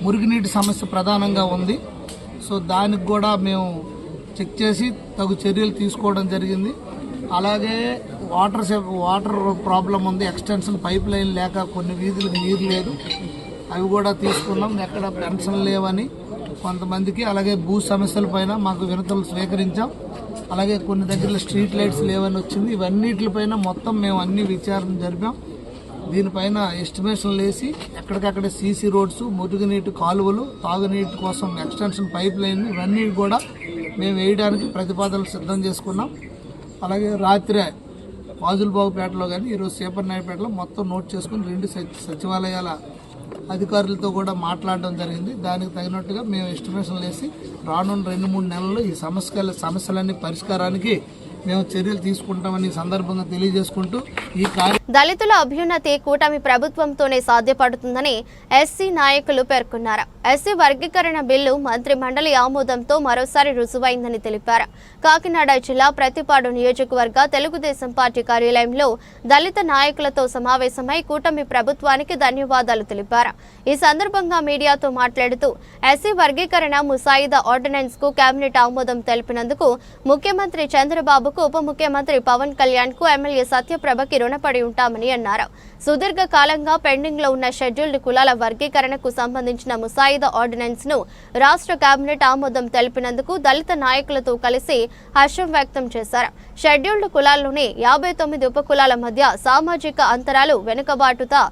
మురుగునీటి సమస్య ప్రధానంగా ఉంది. సో దానికి కూడా మేము చెక్ చేసి తగు చర్యలు తీసుకోవడం జరిగింది. అలాగే వాటర్ ప్రాబ్లం ఉంది. ఎక్స్టెన్షన్ పైప్ లైన్ లేక కొన్ని వీధులకు నీరు లేదు, అవి కూడా తీసుకున్నాం. ఎక్కడ పెన్షన్ లేవని కొంతమందికి, అలాగే భూ సమస్యల పైన మాకు వినతులు స్వీకరించాం. అలాగే కొన్ని దగ్గర స్ట్రీట్ లైట్స్ లేవని వచ్చింది. ఇవన్నిటిపైన మొత్తం మేము అన్ని విచారణ జరిపాం. దీనిపైన ఎస్టిమేషన్లు వేసి ఎక్కడికక్కడ సీసీ రోడ్స్, మురుగునీటి కాలువలు, తాగునీటి కోసం ఎక్స్టెన్షన్ పైప్ లైన్ ఇవన్నీ కూడా మేము వేయడానికి ప్రతిపాదనలు సిద్ధం చేసుకున్నాం. అలాగే రాత్రే ఫాజుల్బాగ్పేటలో కానీ ఈరోజు సేపన్నాయుడుపేటలో మొత్తం నోట్ చేసుకుని 2 సచివాలయాల అధికారులతో కూడా మాట్లాడడం జరిగింది. దానికి తగినట్టుగా మేము ఎస్టిమేషన్లు వేసి రానున్న 2-3 నెలల్లో ఈ సమస్యలన్నీ పరిష్కారానికి మేము చర్యలు తీసుకుంటామని సందర్భంగా తెలియజేసుకుంటూ ఈ దళితుల అభ్యున్నతి కూటమి ప్రభుత్వంతోనే సాధ్యపడుతుందని ఎస్సీ నాయకులు పేర్కొన్నారు. ఎస్సీ వర్గీకరణ బిల్లు మంత్రి మండలి ఆమోదంతో మరోసారి రుజువైందని తెలిపారు. కాకినాడ జిల్లా ప్రతిపాడు నియోజకవర్గ తెలుగుదేశం పార్టీ కార్యాలయంలో దళిత నాయకులతో సమావేశమై కూటమి ప్రభుత్వానికి ధన్యవాదాలు తెలిపారు. ఈ సందర్భంగా మీడియాతో మాట్లాడుతూ ఎస్సీ వర్గీకరణ ముసాయిదా ఆర్డినెన్స్ కు కేబినెట్ ఆమోదం తెలిపినందుకు ముఖ్యమంత్రి చంద్రబాబుకు, ఉప ముఖ్యమంత్రి పవన్ కళ్యాణ్ కు, ఎమ్మెల్యే సత్యప్రభకి రుణపడి ఉంటామని అన్నారు. సుదీర్ఘ కాలంగా పెండింగ్ లో ఉన్న షెడ్యూల్డ్ కులాల వర్గీకరణకు సంబంధించిన ముసాయిదా ఆర్డినెన్స్ ను రాష్ట్ర కేబినెట్ ఆమోదం తెలిపినందుకు దళిత నాయకులతో కలిసి హర్షం వ్యక్తం చేశారు. షెడ్యూల్డ్ కులాల్లోని 59 ఉపకులాల మధ్య సామాజిక అంతరాలు వెనుకబాటుతో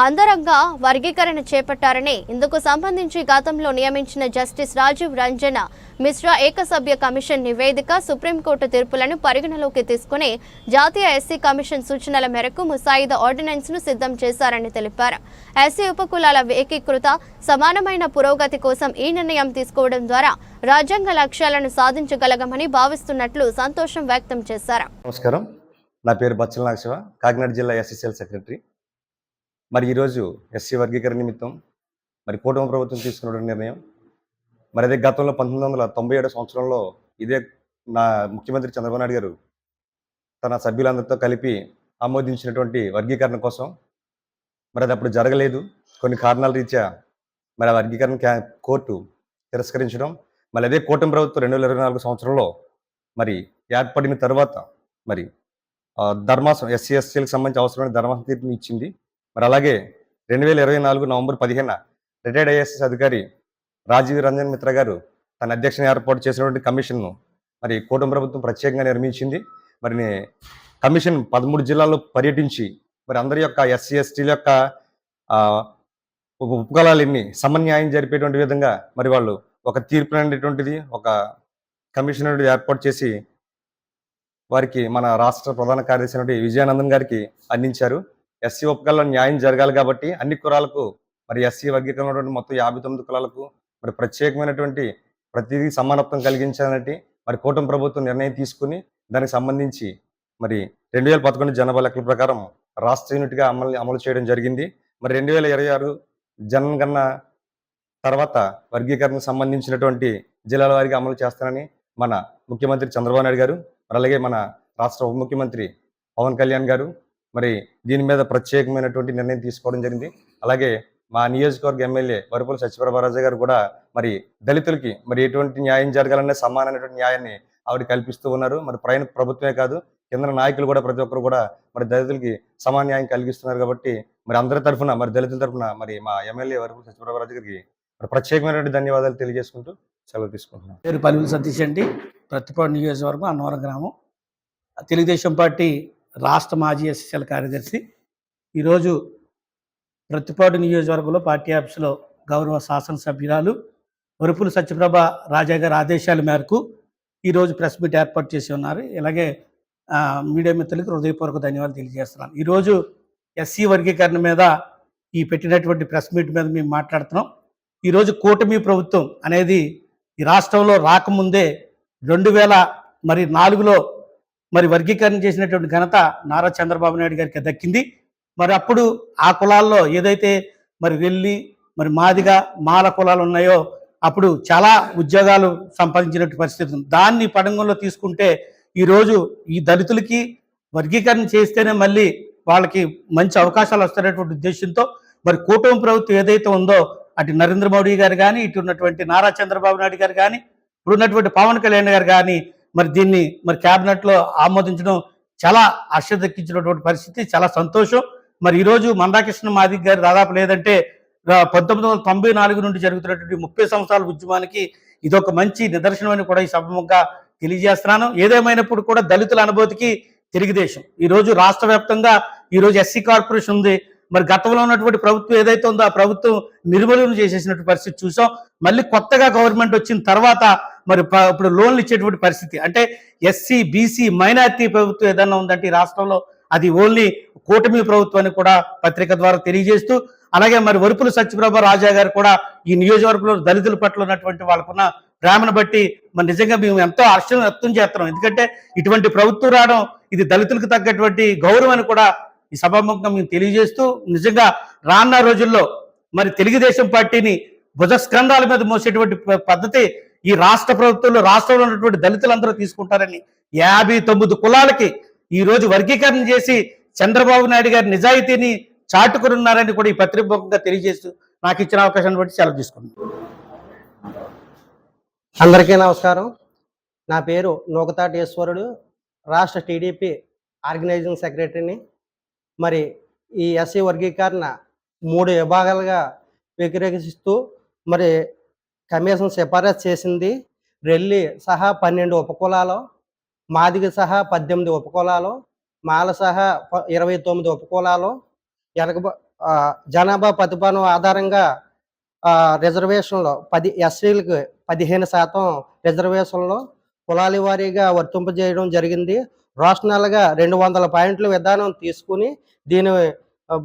అందరంగా వర్గీకరణ చేపట్టారని, ఇందుకు సంబంధించి గతంలో నియమించిన జస్టిస్ రాజీవ్ రంజన్ మిశ్రా ఏకసభ్య కమిషన్ నివేదిక, సుప్రీంకోర్టు తీర్పులను పరిగణలోకి తీసుకుని జాతీయ ఎస్సీ కమిషన్ సూచనల మేరకు ముసాయిదా ఆర్డినెన్స్ ను సిద్ధం చేశారని తెలిపారు. ఎస్సీ ఉపకులాల ఏకీకృత సమానమైన పురోగతి కోసం ఈ నిర్ణయం తీసుకోవడం ద్వారా రాజ్యాంగ లక్ష్యాలను సాధించగలగమని భావిస్తున్నట్లు సంతోషం వ్యక్తం చేశారు. నమస్కారం, నా పేరు బచ్చల నాగశివ, కాకినాడ జిల్లా ఎస్సీసీఎల్ సెక్రటరీ. మరి ఈరోజు ఎస్సీ వర్గీకరణ నిమిత్తం మరి కూటమి ప్రభుత్వం తీసుకున్న నిర్ణయం, మరి అదే గతంలో 1997 సంవత్సరంలో ఇదే నా ముఖ్యమంత్రి చంద్రబాబు నాయుడు గారు తన సభ్యులందరితో కలిపి ఆమోదించినటువంటి వర్గీకరణ కోసం మరి అది అప్పుడు జరగలేదు. కొన్ని కారణాల రీత్యా మరి ఆ వర్గీకరణ కోర్టు తిరస్కరించడం, మరి అదే కూటమి ప్రభుత్వం 2024 సంవత్సరంలో మరి ఏర్పడిన తర్వాత మరి ధర్మాసనం ఎస్సీ ఎస్టీలకు సంబంధించి అవసరమైన ధర్మాసనం తీర్పుని ఇచ్చింది. మరి అలాగే 2024 నవంబర్ 15 రిటైర్డ్ ఐఏఎస్ అధికారి రాజీవ్ రంజన్ మిశ్రా గారు తన అధ్యక్షన ఏర్పాటు చేసినటువంటి కమిషన్ను మరి కూటమి ప్రభుత్వం ప్రత్యేకంగా నిర్మించింది. మరి కమిషన్ 13 జిల్లాల్లో పర్యటించి మరి అందరి యొక్క ఎస్సీ ఎస్టీల యొక్క ఉపకులాలన్నీ సమన్యాయం జరిపేటువంటి విధంగా మరి వాళ్ళు ఒక తీర్పు అనేటువంటిది ఒక కమిషన్ ఏర్పాటు చేసి వారికి మన రాష్ట్ర ప్రధాన కార్యదర్శి విజయానందన్ గారికి అందించారు. ఎస్సీ ఉపకులాల్లో న్యాయం జరగాలి కాబట్టి అన్ని కులాలకు మరి ఎస్సీ వర్గీకరణ మొత్తం 59 కులాలకు మరి ప్రత్యేకమైనటువంటి ప్రతిదీ సమానత్వం కలిగించాలని మరి కూటమి ప్రభుత్వం నిర్ణయం తీసుకుని దానికి సంబంధించి మరి 2011 జనాభా లెక్కల ప్రకారం రాష్ట్ర యూనిట్గా అమలు చేయడం జరిగింది. మరి 2026 జనగణన తర్వాత వర్గీకరణకు సంబంధించినటువంటి జిల్లాల వారికి అమలు చేస్తానని మన ముఖ్యమంత్రి చంద్రబాబు నాయుడు గారు, మరి అలాగే మన రాష్ట్ర ఉప ముఖ్యమంత్రి పవన్ కళ్యాణ్ గారు మరి దీని మీద ప్రత్యేకమైనటువంటి నిర్ణయం తీసుకోవడం జరిగింది. అలాగే మా నియోజకవర్గ ఎమ్మెల్యే వరపుల సత్యప్రభరాజు గారు కూడా మరి దళితులకి మరి ఎటువంటి న్యాయం జరగాలనే సమానమైనటువంటి న్యాయాన్ని ఆవిడ కల్పిస్తూ ఉన్నారు. మరి ప్రభుత్వమే కాదు కింద నాయకులు కూడా ప్రతి ఒక్కరు కూడా మరి దళితులకి సమాన న్యాయం కలిగిస్తున్నారు. కాబట్టి మరి అందరి తరఫున, మరి దళితుల తరఫున మరి మా ఎమ్మెల్యే వరకు సత్యప్రభారాజు గారికి మరి ప్రత్యేకమైనటువంటి ధన్యవాదాలు తెలియజేసుకుంటూ సెలవు తీసుకుంటున్నాను. పేరు పల్లివేలు సతీష్ అండి, ప్రతిపాడు నియోజకవర్గం అన్నవరం గ్రామం. తెలుగుదేశం పార్టీ రాష్ట్ర మాజీ ఎస్ఎస్ఎల్ కార్యదర్శి. ఈరోజు ప్రతిపాడు నియోజకవర్గంలో పార్టీ ఆఫీసులో గౌరవ శాసనసభ్యురాలు వరుపుల సత్యప్రభ రాజా గారి ఆదేశాల మేరకు ఈరోజు ప్రెస్ మీట్ ఏర్పాటు చేసి ఉన్నారు. ఇలాగే మీడియా మిత్రులకు హృదయపూర్వక ధన్యవాదాలు తెలియజేస్తున్నాను. ఈరోజు ఎస్సీ వర్గీకరణ మీద ఈ పెట్టినటువంటి ప్రెస్ మీట్ మీద మేము మాట్లాడుతున్నాం. ఈరోజు కూటమి ప్రభుత్వం అనేది ఈ రాష్ట్రంలో రాకముందే 2004లో మరి వర్గీకరణ చేసినటువంటి ఘనత నారా చంద్రబాబు నాయుడు గారికి దక్కింది. మరి అప్పుడు ఆ కులాల్లో ఏదైతే మరి రెల్లి, మరి మాదిగ, మాల కులాలు ఉన్నాయో అప్పుడు చాలా ఉద్యోగాలు సంపాదించినటువంటి పరిస్థితి ఉంది. దాన్ని పడంగంలో తీసుకుంటే ఈరోజు ఈ దళితులకి వర్గీకరణ చేస్తేనే మళ్ళీ వాళ్ళకి మంచి అవకాశాలు వస్తున్నటువంటి ఉద్దేశంతో మరి కూటమి ప్రభుత్వం ఏదైతే ఉందో అటు నరేంద్ర మోడీ గారు కానీ, ఇటు ఉన్నటువంటి నారా చంద్రబాబు నాయుడు గారు కానీ, ఇప్పుడు ఉన్నటువంటి పవన్ కళ్యాణ్ గారు కానీ మరి దీన్ని మరి క్యాబినెట్లో ఆమోదించడం చాలా హర్ష దక్కించినటువంటి పరిస్థితి, చాలా సంతోషం. మరి ఈరోజు మందాకృష్ణ మాదిగ గారు దాదాపు లేదంటే 1994 నుండి జరుగుతున్నటువంటి 30 సంవత్సరాల ఉద్యమానికి ఇదొక మంచి నిదర్శనం అని కూడా ఈ సభముగా తెలియజేస్తున్నాను. ఏదేమైనప్పుడు కూడా దళితుల అనుభూతికి తెలుగుదేశం ఈరోజు రాష్ట్ర వ్యాప్తంగా ఈరోజు ఎస్సీ కార్పొరేషన్ ఉంది. మరి గతంలో ఉన్నటువంటి ప్రభుత్వం ఏదైతే ఉందో ఆ ప్రభుత్వం నిర్మూలన చేసేసినటువంటి పరిస్థితి చూసాం. మళ్ళీ కొత్తగా గవర్నమెంట్ వచ్చిన తర్వాత మరి ఇప్పుడు లోన్లు ఇచ్చేటువంటి పరిస్థితి, అంటే ఎస్సీ, బీసీ, మైనారిటీ ప్రభుత్వం ఏదైనా ఉందంటే ఈ రాష్ట్రంలో అది ఓన్లీ కూటమి ప్రభుత్వాన్ని కూడా పత్రిక ద్వారా తెలియజేస్తూ, అలాగే మరి వరుపుల సత్యప్రభ రాజా గారు కూడా ఈ నియోజకవర్గంలో దళితుల పట్ల ఉన్నటువంటి వాళ్ళకున్న ప్రేమను బట్టి మరి నిజంగా మేము ఎంతో హర్షం వ్యక్తం చేస్తున్నాం. ఎందుకంటే ఇటువంటి ప్రభుత్వం రావడం ఇది దళితులకు తగ్గటువంటి గౌరవం అని కూడా ఈ సభాముఖంగా మేము తెలియజేస్తూ, నిజంగా రానున్న రోజుల్లో మరి తెలుగుదేశం పార్టీని భుజస్కంధాల మీద మోసేటువంటి పద్ధతి ఈ రాష్ట్ర ప్రభుత్వంలో రాష్ట్రంలో ఉన్నటువంటి దళితులందరూ తీసుకుంటారని 59 కులాలకి ఈ రోజు వర్గీకరణ చేసి చంద్రబాబు నాయుడు గారి నిజాయితీని చాటుకున్నారని కూడా ఈ పత్రికగా తెలియజేస్తూ నాకు ఇచ్చిన అవకాశాన్ని బట్టి సెలవు తీసుకున్నాను. అందరికీ నమస్కారం. నా పేరు నూకతాటి ఈశ్వరుడు, రాష్ట్ర టీడీపీ ఆర్గనైజింగ్ సెక్రటరీని. మరి ఈ ఎస్సీ వర్గీకరణ 3 విభాగాలుగా వ్యతిరేకిస్తూ మరి కమిషన్ సిఫారసు చేసింది. రెల్లి సహా 12 ఉపకులాలు, మాదిగ సహా 18 ఉపకులాలు, మాల సహా 29 ఉపకులాలు, జనాభా ప్రతిపాదన ఆధారంగా రిజర్వేషన్లో 10 ఎస్సీలకు 15% రిజర్వేషన్లో కులాల వారీగా వర్తింపజేయడం జరిగింది. రోషనల్గా 200 పాయింట్ల విధానం తీసుకుని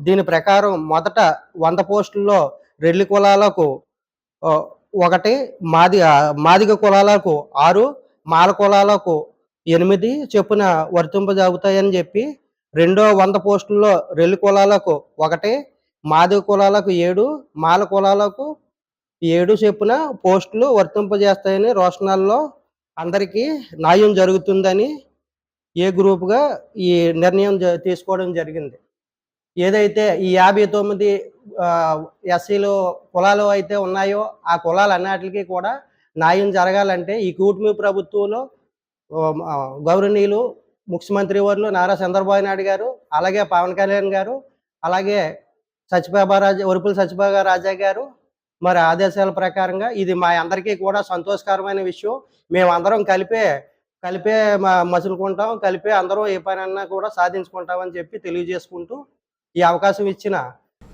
దీని ప్రకారం మొదట 100 పోస్టుల్లో రెల్లి కులాలకు 1, మాదిగ కులాలకు 6, మాల కులాలకు 8 చొప్పున వర్తింపజాగుతాయని చెప్పి, రెండో 100 పోస్టుల్లో రెల్లి కులాలకు 1, మాదిగ కులాలకు 7, మాల కులాలకు 7 చొప్పున పోస్టులు వర్తింపజేస్తాయని రోషనాల్లో అందరికీ న్యాయం జరుగుతుందని ఏ గ్రూప్గా ఈ నిర్ణయం తీసుకోవడం జరిగింది. ఏదైతే ఈ 59 ఎస్సీలు కులాలు అయితే ఉన్నాయో ఆ కులాలన్నిటికీ కూడా న్యాయం జరగాలంటే ఈ కూటమి ప్రభుత్వంలో గౌరవనీయులు ముఖ్యమంత్రి వర్యులు నారా చంద్రబాబు నాయుడు గారు, అలాగే పవన్ కళ్యాణ్ గారు, అలాగే వరుపుల సత్యప్రభ రాజా గారు మరి ఆదేశాల ప్రకారంగా ఇది మా అందరికీ కూడా సంతోషకరమైన విషయం. మేమందరం కలిపే మసులుకుంటాం, కలిపే అందరం ఏ పనన్నా కూడా సాధించుకుంటామని చెప్పి తెలియజేసుకుంటూ ఈ అవకాశం ఇచ్చిన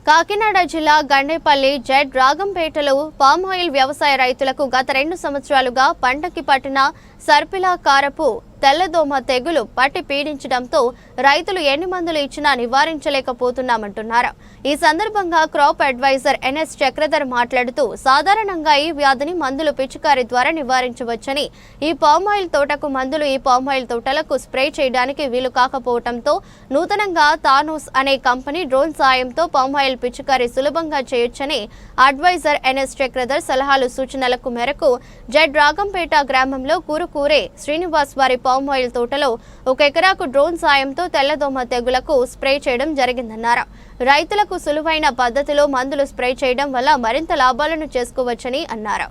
కాకినాడ జిల్లా గండేపల్లి జెడ్ రాగంపేటలో పామాయిల్ వ్యవసాయ రైతులకు గత 2 సంవత్సరాలుగా పంటకి పట్టిన సర్పిలాకారపు తెల్లదోమ తెగులు పట్టి పీడించడంతో రైతులు ఎన్ని మందులు ఇచ్చినా నివారించలేకపోతున్నామంటున్నారు. ఈ సందర్భంగా క్రాప్ అడ్వైజర్ ఎన్ఎస్ చక్రధర్ మాట్లాడుతూ, సాధారణంగా ఈ వ్యాధిని మందులు పిచికారి ద్వారా నివారించవచ్చని, ఈ పామాయిల్ తోటకు మందులు ఈ పామాయిల్ తోటలకు స్ప్రే చేయడానికి వీలు కాకపోవడంతో నూతనంగా తానోస్ అనే కంపెనీ డ్రోన్ సాయంతో పామాయిల్ పిచికారి సులభంగా చేయొచ్చని అడ్వైజర్ ఎన్ఎస్ చక్రధర్ సలహాలు సూచనలకు మేరకు జెడ్ రాగంపేట గ్రామంలో కూరుకూరే శ్రీనివాస్ వారి పామాయిల్ తోటలో 1 ఎకరాకు డ్రోన్ సాయంతో తెల్లదోమ తెగులకు స్ప్రే చేయడం జరిగిందన్నారు. రైతులకు సులువైన పద్ధతిలో మందులు స్ప్రే చేయడం వల్ల మరింత లాభాలను చేసుకోవచ్చని అన్నారు.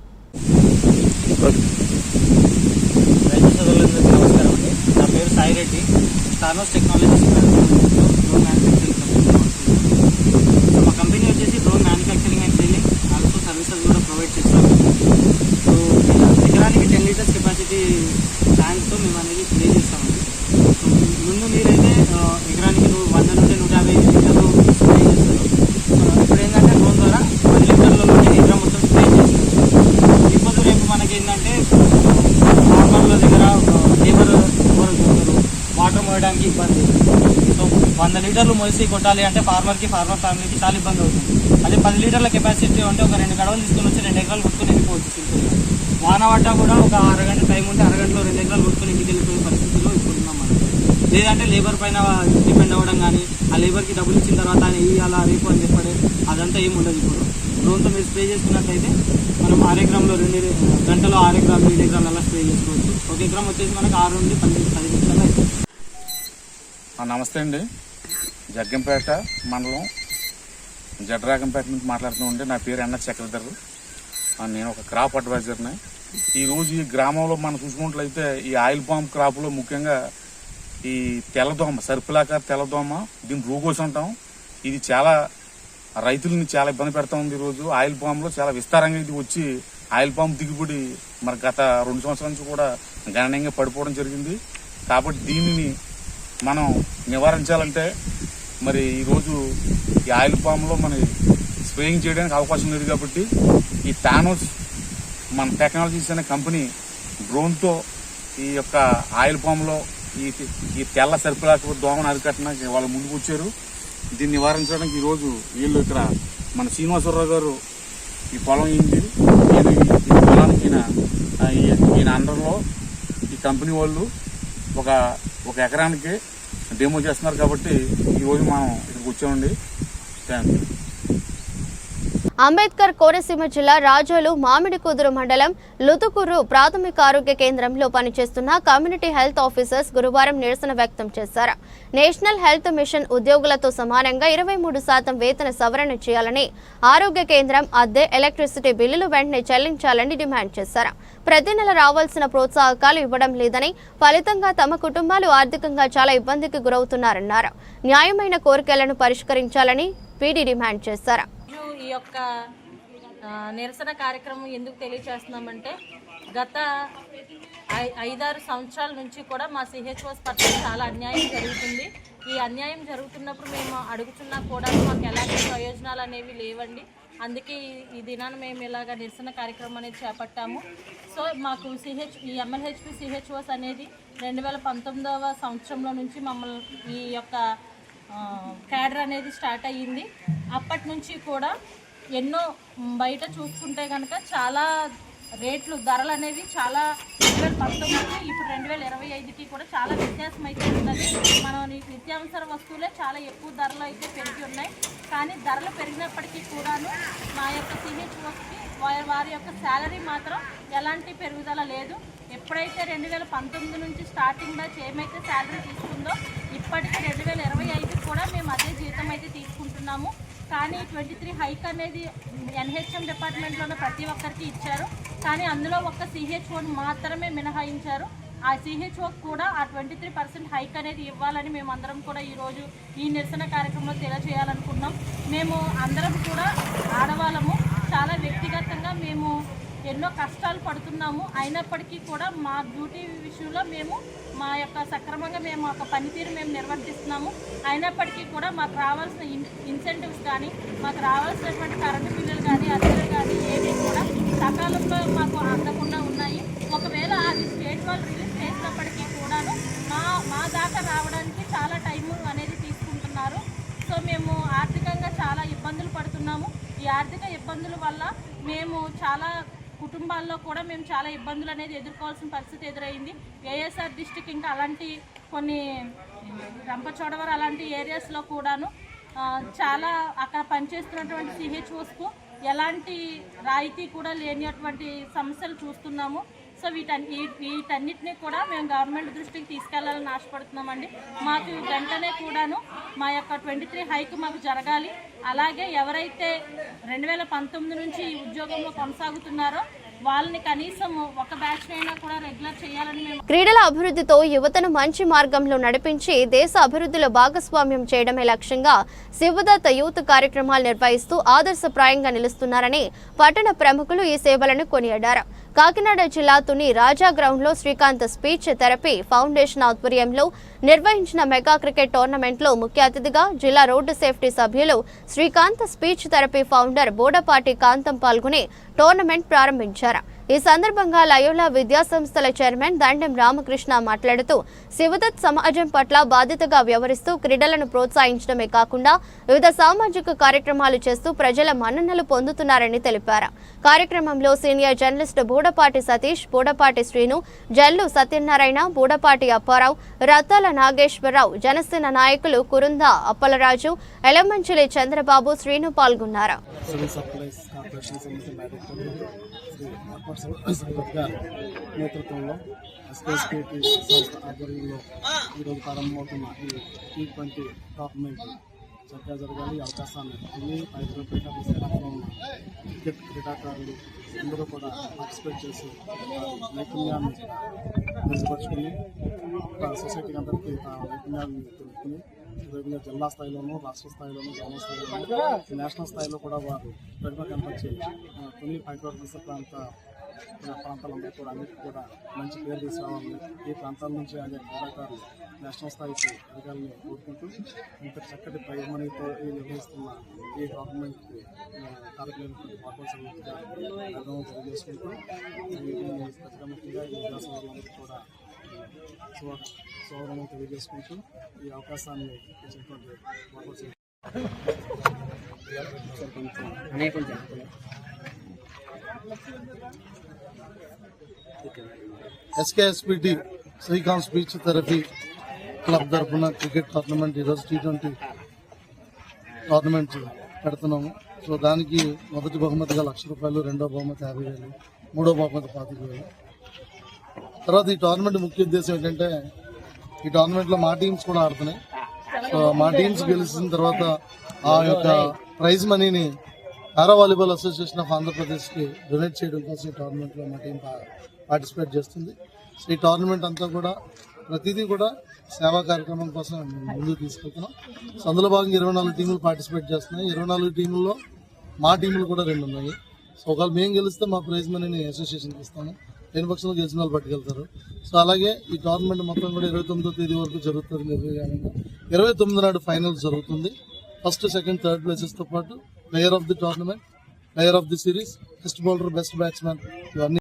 నా పేరు సాయిరెడ్డి, తానోస్ టెక్నాలజీస్ తో మేము అనేది స్ప్రే చేస్తామండి. సో ముందు మీరైతే ఎకరానికి 100 నుండి 150 లీటర్లు స్ప్రే చేస్తారు. ఇప్పుడు ఏంటంటే డ్రోన్ ద్వారా 10 లీటర్లలో ఎకరం మొత్తం స్ప్రే చేస్తారు. ఇప్పుడు రేపు మనకి ఏంటంటే ఫార్మర్ల దగ్గర లేబర్ ఎవరు దొరకరు, వాటర్ మోయడానికి ఇబ్బంది. సో 100 లీటర్లు మోసి కొట్టాలి అంటే ఫార్మర్ ఫ్యామిలీకి చాలా ఇబ్బంది అవుతుంది. అదే 10 లీటర్ల కెపాసిటీ ఉంటే ఒక 2 గడవలు తీసుకొని వచ్చి 2 ఎకరాలు కొట్టుకొని వెళ్ళిపోవచ్చు సింపుల్గా. వాన పడ్డా కూడా ఒక అరగంట టైం ఉంటే అరగంటలో 2 ఎకరాలు కొట్టుకొని ఇంటికి వెళ్ళిపోయే పరిస్థితిలో ఇప్పుడు ఉన్నాం మనం. లేదంటే లేబర్ పైన డిపెండ్ అవ్వడం కానీ, ఆ లేబర్కి డబ్బులు ఇచ్చిన తర్వాత ఆయన అలా రేపు అని చెప్పడే అదంతా ఏమి ఉండదు. ఇప్పుడు డ్రోన్తో మీరు స్ప్రే చేసుకున్నట్టయితే మనం 6 ఎకరంలో 2 గంటలో 6 ఎకరాలు 7 ఎకరాలు అలా స్ప్రే చేసుకోవచ్చు. 1 ఎకరం వచ్చేసి మనకు 6 నుండి 10 నిమిషాలు అవుతుంది. నమస్తే అండి, జగ్గంపేట మండలం జడ్రాగంపేట నుంచి మాట్లాడుతూ నా పేరు ఎన్న చక్రధర్. నేను ఒక క్రాప్ అడ్వైజర్ని. ఈరోజు ఈ గ్రామంలో మనం చూసుకున్నట్లయితే ఈ ఆయిల్ పామ్ క్రాప్లో ముఖ్యంగా ఈ తెల్లదోమ, సర్పులాకార తెల్లదోమ, దీన్ని రూగోస్ అంటాం. ఇది చాలా రైతులని చాలా ఇబ్బంది పెడతా ఉంది. ఈరోజు ఆయిల్ పామ్లో చాలా విస్తారంగా ఇది వచ్చి ఆయిల్ పామ్ దిగుబడి మరి గత 2 సంవత్సరాల నుంచి కూడా గణనీయంగా పడిపోవడం జరిగింది. కాబట్టి దీనిని మనం నివారించాలంటే మరి ఈరోజు ఈ ఆయిల్ పామ్లో మన స్ప్రేయింగ్ చేయడానికి అవకాశం లేదు. కాబట్టి ఈ టానోస్ మన టెక్నాలజీస్ అనే కంపెనీ డ్రోన్తో ఈ యొక్క ఆయిల్ పామ్లో ఈ తెల్ల సర్పులాకు దోమను అరికట్టడానికి వాళ్ళు ముందుకు వచ్చారు. దీన్ని నివారించడానికి ఈరోజు వీళ్ళు ఇక్కడ మన శ్రీనివాసరావు గారు ఈ పొలం అయింది. ఈ పొలానికి ఈయన అండర్లో ఈ కంపెనీ వాళ్ళు ఒక ఎకరానికి డెమో చేస్తున్నారు. కాబట్టి ఈరోజు మనం ఇక్కడికి వచ్చామండి. Thank you. అంబేద్కర్ కోనసీమ జిల్లా రాజోలు మామిడికుదురు మండలం లుతుకూరు ప్రాథమిక ఆరోగ్య కేంద్రంలో పనిచేస్తున్న కమ్యూనిటీ హెల్త్ ఆఫీసర్స్ గురువారం నిరసన వ్యక్తం చేశారు. నేషనల్ హెల్త్ మిషన్ ఉద్యోగులతో సమానంగా 23% వేతన సవరణ చేయాలని, ఆరోగ్య కేంద్రం అద్దె, ఎలక్ట్రిసిటీ బిల్లులు వెంటనే చెల్లించాలని డిమాండ్ చేశారు. ప్రతి నెల రావాల్సిన ప్రోత్సాహకాలు ఇవ్వడం లేదని, ఫలితంగా తమ కుటుంబాలు ఆర్థికంగా చాలా ఇబ్బందికి గురవుతున్నారన్నారు. న్యాయమైన కోరికలను పరిష్కరించాలని పీడీ డిమాండ్ చేశారు. ఈ యొక్క నిరసన కార్యక్రమం ఎందుకు తెలియజేస్తున్నామంటే గత 5-6 సంవత్సరాల నుంచి కూడా మా సిహెచ్ఓస్ పట్ల చాలా అన్యాయం జరుగుతుంది. ఈ అన్యాయం జరుగుతున్నప్పుడు మేము అడుగుతున్నా కూడా మాకు ఎలాంటి ప్రయోజనాలు అనేవి లేవండి. అందుకే ఈ దినాన మేము ఇలాగ నిరసన కార్యక్రమం అనేది చేపట్టాము. సో మాకు ఈ MLHP సిహెచ్ఓస్ అనేది 2019వ సంవత్సరంలో నుంచి మమ్మల్ని ఈ యొక్క క్యాడర్ అనేది స్టార్ట్ అయ్యింది. అప్పటి నుంచి కూడా ఎన్నో బయట చూసుకుంటే కనుక చాలా రేట్లు, ధరలు అనేవి చాలా 2019కి ఇప్పుడు 2025కి కూడా చాలా వ్యత్యాసం అయితే ఉన్నది. మనం నిత్యావసర వస్తువులే చాలా ఎక్కువ ధరలు అయితే పెరిగి ఉన్నాయి. కానీ ధరలు పెరిగినప్పటికీ కూడాను మా యొక్క సిహెచ్ఓకి వారి యొక్క శాలరీ మాత్రం ఎలాంటి పెరుగుదల లేదు. ఎప్పుడైతే 2019 నుంచి స్టార్టింగ్ బ్యాచ్ ఏమైతే శాలరీ తీసుకుందో ఇప్పటికీ 2025 కూడా మేము అదే జీతం అయితే తీసుకుంటున్నాము. కానీ 23 హైక్ అనేది NHM డిపార్ట్మెంట్లోనే ప్రతి ఒక్కరికి ఇచ్చారు. కానీ అందులో ఒక్క CHOని మాత్రమే మినహాయించారు. ఆ CHO కూడా ఆ 23% హైక్ అనేది ఇవ్వాలని మేము అందరం కూడా ఈరోజు ఈ నిరసన కార్యక్రమంలో తెలియజేయాలనుకున్నాం. మేము అందరం కూడా ఆడవాళ్ళము, చాలా వ్యక్తిగతంగా మేము ఎన్నో కష్టాలు పడుతున్నాము. అయినప్పటికీ కూడా మా డ్యూటీ విషయంలో మేము మా యొక్క సక్రమంగా మేము ఒక పనితీరు మేము నిర్వర్తిస్తున్నాము. అయినప్పటికీ కూడా మాకు రావాల్సిన ఇన్సెంటివ్స్ కానీ, మాకు రావాల్సినటువంటి కరెంటు బిల్లులు కానీ, అద్దెలు కానీ ఏవి కూడా సకాలంలో మాకు అందకుండా ఉన్నాయి. ఒకవేళ అది స్టేట్ వాళ్ళు రిలీజ్ చేసినప్పటికీ కూడాను మా దాకా రావడానికి చాలా టైం అనేది తీసుకుంటున్నారు. సో మేము ఆర్థికంగా చాలా ఇబ్బందులు పడుతున్నాము. ఈ ఆర్థిక ఇబ్బందుల వల్ల మేము చాలా కుటుంబాల్లో కూడా మేము చాలా ఇబ్బందులు అనేది ఎదుర్కోవాల్సిన పరిస్థితి ఎదురైంది. ASR డిస్ట్రిక్ట్ ఇంకా అలాంటి కొన్ని రంపచోడవరం అలాంటి ఏరియాస్లో కూడాను చాలా అక్కడ పనిచేస్తున్నటువంటి CHOస్కు ఎలాంటి రాయితీ కూడా లేనిటువంటి సమస్యలు చూస్తున్నాము. సో వీటన్నిటినీ కూడా మేము గవర్నమెంట్ దృష్టికి తీసుకెళ్లాలని ఆశపడుతున్నామండి. మాకు వెంటనే కూడాను మా యొక్క 23 హైక్ మాకు జరగాలి. అలాగే ఎవరైతే 2019 నుంచి ఈ ఉద్యోగంలో కొనసాగుతున్నారో వాళ్ళని కనీసం ఒక బ్యాచ్ అయినా కూడా రెగ్యులర్ చేయాలని మేము క్రీడల అభివృద్ధితో యువతను మంచి మార్గంలో నడిపించి దేశ అభివృద్ధిలో భాగస్వామ్యం చేయడమే లక్ష్యంగా శివదత్త యూత్ కార్యక్రమాలు నిర్వహిస్తూ ఆదర్శప్రాయంగా నిలుస్తున్నారని పట్టణ ప్రముఖులు ఈ సేవలను కొనియాడారు. కాకినాడ జిల్లా తుని రాజా గ్రౌండ్ లో శ్రీకాంత్ స్పీచ్ థెరపీ ఫౌండేషన్ ఆధ్వర్యంలో నిర్వహించిన మెగా క్రికెట్ టోర్నమెంట్ లో ముఖ్య అతిథిగా జిల్లా రోడ్డు సేఫ్టీ సభ్యులు Srikanth speech therapy founder Bodapati Kantham పాల్గొని టోర్నమెంట్ ప్రారంభించారు. ఈ సందర్భంగా లయోలా విద్యా సంస్థల చైర్మన్ దండెం రామకృష్ణ మాట్లాడుతూ శివదత్ సమాజం పట్ల బాధ్యతగా వ్యవహరిస్తూ క్రీడలను ప్రోత్సహించడమే కాకుండా వివిధ సామాజిక కార్యక్రమాలు చేస్తూ ప్రజల మన్ననలు పొందుతున్నారని తెలిపారు. కార్యక్రమంలో సీనియర్ జర్నలిస్ట్ బోడపాటి సతీష్, బోడపాటి శ్రీను, జల్లు సత్యనారాయణ, బోడపాటి అప్పారావు, రత్తాల నాగేశ్వరరావు, జనసేన నాయకులు కురుంద అప్పలరాజు, ఎలమంచిలి చంద్రబాబు, శ్రీను పాల్గొన్నారు. నేతృత్వంలో ఎస్కేఎస్పీటీ సంస్థ ఆధ్వర్యంలో ఈరోజు ప్రారంభమవుతున్న ఈ T20 టోర్నమెంట్ చక్కగా జరగాలి. అవకాశాన్ని అన్ని హైదరాబాద్ విశాఖలో ఉన్న క్రికెట్ క్రీడాకారులు అందరూ కూడా పార్టిసిపేట్ చేసి నైపుణ్యాన్ని మెరుగుపరుచుకుని సొసైటీ అందరికీ నైపుణ్యాన్ని తెలుపుకుని వివిధ జిల్లా స్థాయిలోనూ, రాష్ట్ర స్థాయిలోనూ, జోనల్ స్థాయిలోనూ, నేషనల్ స్థాయిలో కూడా వారు ప్రతిభ కనపరిచి తుని హైదరాబాద్ ప్రాంతాలందరూ కూడా అన్నిటికీ కూడా మంచి పేరు తీసుకురావాలని, ఈ ప్రాంతాల నుంచి అనే క్రీడాకారులు నేషనల్ స్థాయికి ఎదగాలని కోరుకుంటూ ఇంత చక్కటి ప్రైజ్ మనీతో నిర్వహిస్తున్న ఈ టోర్నమెంట్కి కార్యక్రమానికి పాల్గొనగా అర్థం తెలియజేసుకుంటూ ప్రతిముఖ్యంగా ఈ విద్యాసంస్థలందరూ కూడా సోదరులను తెలియజేసుకుంటూ ఈ అవకాశాన్ని ఇచ్చినటువంటి ఎస్కేఎస్పీటీ శ్రీకాంత్ స్పీచ్ థెరపీ క్లబ్ తరఫున క్రికెట్ టోర్నమెంట్ ఈరోజు T20 టోర్నమెంట్ పెడుతున్నాము. సో దానికి మొదటి బహుమతిగా ₹1,00,000, రెండో బహుమతి 50,000, మూడో బహుమతి 25,000. తర్వాత ఈ టోర్నమెంట్ ముఖ్య ఉద్దేశం ఏంటంటే ఈ టోర్నమెంట్లో మా టీమ్స్ కూడా ఆడుతున్నాయి. సో మా టీమ్స్ గెలిచిన తర్వాత ఆ యొక్క ప్రైజ్ మనీని పారా వాలీబాల్ అసోసియేషన్ ఆఫ్ ఆంధ్రప్రదేశ్కి డొనేట్ చేయడం కోసం ఈ టోర్నమెంట్లో మా టీం పార్టిసిపేట్ చేస్తుంది. సో ఈ టోర్నమెంట్ అంతా కూడా ప్రతిదీ కూడా సేవా కార్యక్రమం కోసం ముందుకు తీసుకెళ్తున్నాం. సో అందులో భాగంగా 24 టీములు పార్టిసిపేట్ చేస్తున్నాయి. 24 టీముల్లో మా టీములు కూడా 2 ఉన్నాయి. సో ఒకవేళ మేము గెలిస్తే మా ప్రైజ్ మనీని అసోసియేషన్కి ఇస్తాము, లేని పక్షంలో గెలిచిన వాళ్ళు పట్టుకెళ్తారు. సో అలాగే ఈ టోర్నమెంట్ మొత్తం కూడా 29వ తేదీ వరకు జరుగుతుంది. 29 నాడు ఫైనల్స్ జరుగుతుంది. ఫస్ట్, సెకండ్, థర్డ్ ప్లేసెస్తో పాటు player of the tournament, player of the series, best bowler, best batsmen.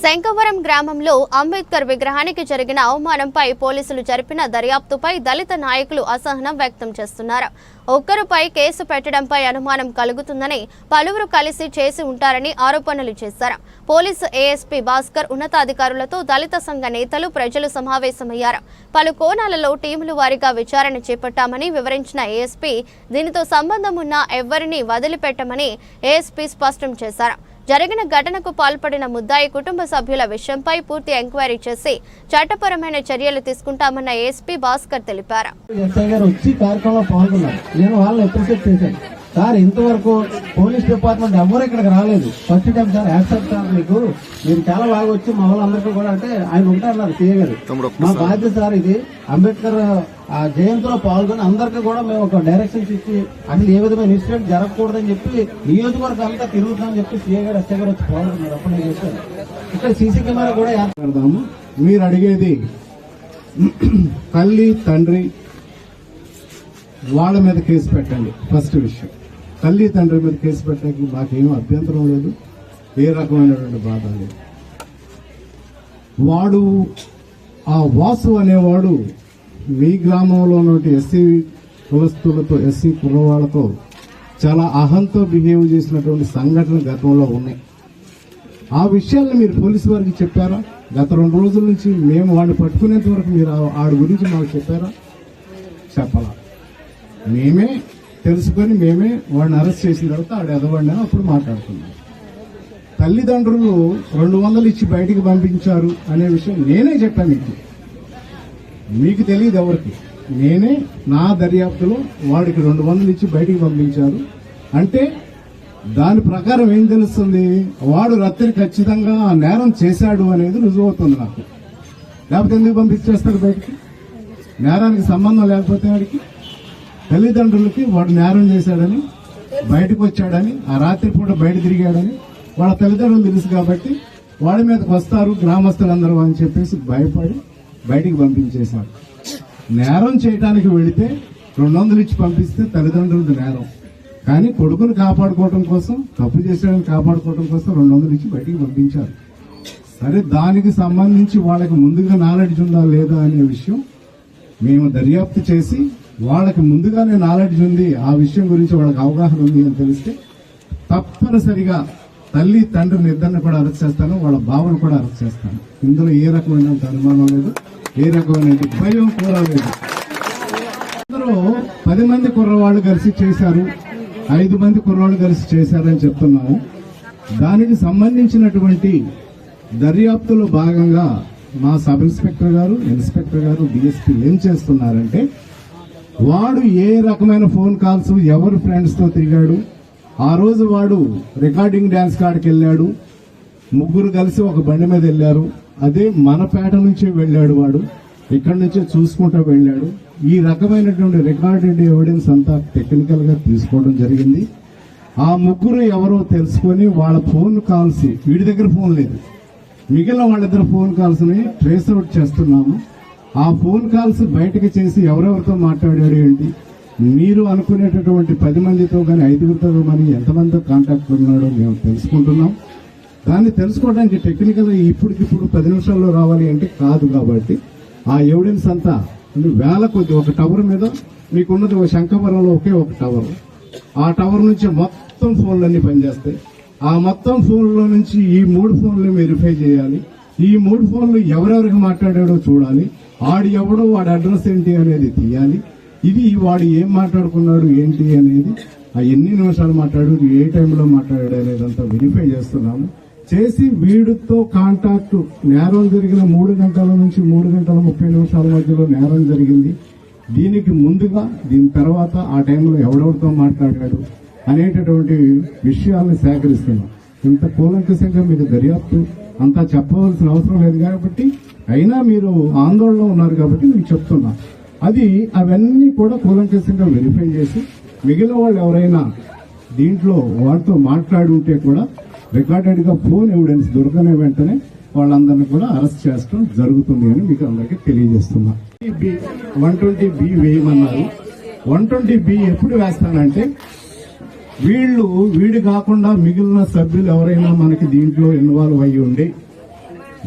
Sankavaram గ్రామంలో అంబేద్కర్ విగ్రహానికి జరిగిన అవమానంపై పోలీసులు జరిపిన దర్యాప్తుపై దళిత నాయకులు అసహనం వ్యక్తం చేస్తున్నారు. ఒక్కరిపై కేసు పెట్టడంపై అనుమానం కలుగుతుందని పలువురు కలిసి చేసి ఉంటారని ఆరోపణలు చేశారు. పోలీసు ఏఎస్పీ భాస్కర్ ఉన్నతాధికారులతో దళిత సంఘ నేతలు, ప్రజలు సమావేశమయ్యారు. పలు కోణాలలో టీముల వారీగా విచారణ చేపట్టామని వివరించిన ఏఎస్పీ దీనితో సంబంధం ఉన్న ఎవరిని వదిలిపెట్టమని ఏఎస్పీ స్పష్టం చేశారు. జరిగిన ఘటనకు పాల్పడిన ముద్దాయి కుటుంబ సభ్యుల విషయంపై పూర్తి ఎంక్వైరీ చేసి చట్టపరమైన చర్యలు తీసుకుంటామన్న ఏఎస్పీ భాస్కర్ తెలిపారు. ఎస్ఐ గారు వచ్చి కార్యక్రమంలో పాల్గొన్నారు. నేను వాళ్ళని అప్రిషియేట్ చేశాను. సార్ ఇంతవరకు పోలీస్ డిపార్ట్మెంట్ ఎవరు ఇక్కడికి రాలేదు. First time sir accept sir, మీకు మీరు చాలా బాగా వచ్చి మా వాళ్ళందరికీ కూడా అంటే ఆయన ఉంటారన్నారు సీఏ గారు. మా బాధ్యత సార్ ఇది. అంబేద్కర్ జయంతిలో పాల్గొని అందరికీ కూడా మేము ఒక డైరెక్షన్స్ ఇచ్చి అసలు ఏ విధమైన ఇన్సిడెంట్ జరగకూడదని చెప్పి నియోజకవర్గం అంతా తిరుగుతామని చెప్పి సీఏ గారు, ఎస్ఐ గారు వచ్చి పాల్గొన్నారు. అప్పుడు నేను చేశాను. ఇక్కడ సీసీ కెమెరా కూడా ఏర్పడదాము. మీరు అడిగేది తల్లి, తండ్రి వాళ్ళ మీద కేసు పెట్టండి. ఫస్ట్ విషయం, తల్లి తండ్రి మీద కేసు పెట్టడానికి మాకేం అభ్యంతరం లేదు, ఏ రకమైనటువంటి బాధ లేదు. వాడు ఆ వాసు అనేవాడు మీ గ్రామంలో ఉన్నటువంటి ఎస్సీ కులస్తులతో, ఎస్సీ కులవాళ్లతో చాలా అహంతో బిహేవ్ చేసినటువంటి సంఘటనలు గతంలో ఉన్నాయి. ఆ విషయాలను మీరు పోలీసు వారికి చెప్పారా? గత 2 రోజుల నుంచి మేము వాడిని పట్టుకునేంత వరకు మీరు ఆడి గురించి మాకు చెప్పారా? చెప్పాలా. మేమే తెలుసుకొని మేమే వాడిని అరెస్ట్ చేసిన తర్వాత ఆడు ఎదవండి అని అప్పుడు మాట్లాడుతున్నాం. తల్లిదండ్రులు 200 ఇచ్చి బయటికి పంపించారు అనే విషయం నేనే చెప్పాను. మీకు తెలియదు ఎవరికి. నేనే నా దర్యాప్తులో వాడికి 200 ఇచ్చి బయటికి పంపించారు అంటే దాని ప్రకారం ఏం తెలుస్తుంది, వాడు రాత్రి ఖచ్చితంగా ఆ నేరం చేశాడు అనేది రుజువు అవుతుంది నాకు. లేకపోతే ఎందుకు పంపించేస్తాడు బయటికి? నేరానికి సంబంధం లేకపోతే వాడికి తల్లిదండ్రులకి వాడు నేరం చేశాడని, బయటకు వచ్చాడని, ఆ రాత్రి పూట బయట తిరిగాడని వాళ్ళ తల్లిదండ్రులు తెలుసు కాబట్టి వాడి మీదకి వస్తారు గ్రామస్తులందరూ అని చెప్పేసి భయపడి బయటికి పంపించేశాడు. నేరం చేయడానికి వెళితే 200 ఇచ్చి పంపిస్తే తల్లిదండ్రులది నేరం, కానీ కొడుకును కాపాడుకోవడం కోసం, తప్పు చేసేవాడిని కాపాడుకోవడం కోసం 200 ఇచ్చి బయటికి పంపించారు. సరే, దానికి సంబంధించి వాళ్ళకి ముందుగా నాలెడ్జ్ ఉందా లేదా అనే విషయం మేము దర్యాప్తు చేసి వాళ్ళకి ముందుగానే నాలెడ్జ్ ఉంది, ఆ విషయం గురించి వాళ్ళకి అవగాహన ఉంది అని తెలిస్తే తప్పనిసరిగా తల్లి తండ్రిని ఇద్దరిని కూడా అరెస్ట్ చేస్తాను, వాళ్ళ బావను కూడా అరెస్ట్ చేస్తాను. ఇందులో ఏ రకమైన అనుమానం లేదు, ఏ రకమైన భయం కూడా లేదు. అందరూ 10 మంది కుర్రవాళ్ళు కలిసి చేశారు, 5 మంది కుర్రవాళ్ళు కలిసి చేశారని చెప్తున్నాము. దానికి సంబంధించినటువంటి దర్యాప్తులో భాగంగా మా సబ్ ఇన్స్పెక్టర్ గారు, ఇన్స్పెక్టర్ గారు, డిఎస్పీ ఏం చేస్తున్నారంటే, వాడు ఏ రకమైన ఫోన్ కాల్స్, ఎవరు ఫ్రెండ్స్ తో తిరిగాడు, ఆ రోజు వాడు రికార్డింగ్ డాన్స్ కాడికి వెళ్ళాడు, 3 కలిసి ఒక బండి మీద వెళ్ళారు, అదే మన పేట నుంచే వెళ్ళాడు, వాడు ఇక్కడి నుంచే చూసుకుంటూ వెళ్ళాడు. ఈ రకమైనటువంటి రికార్డెడ్ ఎవిడెన్స్ అంతా టెక్నికల్ గా తీసుకోవడం జరిగింది. ఆ 3 ఎవరో తెలుసుకొని వాళ్ళ ఫోన్ కాల్స్, వీడి దగ్గర ఫోన్ లేదు, మిగిలిన వాళ్ళిద్దరు ఫోన్ కాల్స్ ని ట్రేస్ అవుట్ చేస్తున్నాము. ఆ ఫోన్ కాల్స్ బయటకు చేసి ఎవరెవరితో మాట్లాడాడు ఏంటి, మీరు అనుకునేటటువంటి 10 మందితో కానీ 5గురితో కానీ ఎంతమందితో కాంటాక్ట్ ఉన్నాడో మేము తెలుసుకుంటున్నాం. దాన్ని తెలుసుకోవడానికి టెక్నికల్ ఇప్పటికిప్పుడు 10 నిమిషాల్లో రావాలి అంటే కాదు. కాబట్టి ఆ ఎవిడెన్స్ అంతా వేల కొద్ది, ఒక టవర్ మీద మీకున్నది శంఖవరంలో ఒకే ఒక టవర్, ఆ టవర్ నుంచి మొత్తం ఫోన్లన్నీ పనిచేస్తాయి. ఆ మొత్తం ఫోన్లో నుంచి ఈ 3 ఫోన్లు వెరిఫై చేయాలి. ఈ 3 ఫోన్లు ఎవరెవరికి మాట్లాడాడో చూడాలి, వాడు ఎవడో, వాడి అడ్రస్ ఏంటి అనేది తీయాలి. ఇది వాడు ఏం మాట్లాడుకున్నాడు ఏంటి అనేది, ఆ ఎన్ని నిమిషాలు మాట్లాడు, ఏ టైంలో మాట్లాడాడు అనేది అంతా వెరిఫై చేస్తున్నాము. చేసి వీడితో కాంటాక్ట్, నేరం జరిగిన 3 గంటల నుంచి 3 గంటల 30 నిమిషాల మధ్యలో నేరం జరిగింది, దీనికి ముందుగా దీని తర్వాత ఆ టైంలో ఎవడెవరితో మాట్లాడాడు అనేటటువంటి విషయాలను సేకరిస్తున్నాం. ఇంత కూలంకషంగా మీకు దర్యాప్తు అంతా చెప్పవలసిన అవసరం లేదు కాబట్టి, అయినా మీరు ఆందోళనలో ఉన్నారు కాబట్టి మీకు చెప్తున్నా. అవన్నీ కూడా కూలంకషంగా వెరిఫై చేసి మిగిలిన వాళ్ళు ఎవరైనా దీంట్లో వాటితో మాట్లాడి ఉంటే కూడా రికార్డెడ్ గా ఫోన్ ఎవిడెన్స్ దొరకనే వెంటనే వాళ్ళందరినీ కూడా అరెస్ట్ చేయడం జరుగుతుంది అని మీకు అందరికీ తెలియజేస్తున్నా. 120B వేయమన్నారు. 120B ఎప్పుడు వేస్తానంటే, వీడు కాకుండా మిగిలిన సభ్యులు ఎవరైనా మనకి దీంట్లో ఇన్వాల్వ్ అయ్యి ఉండి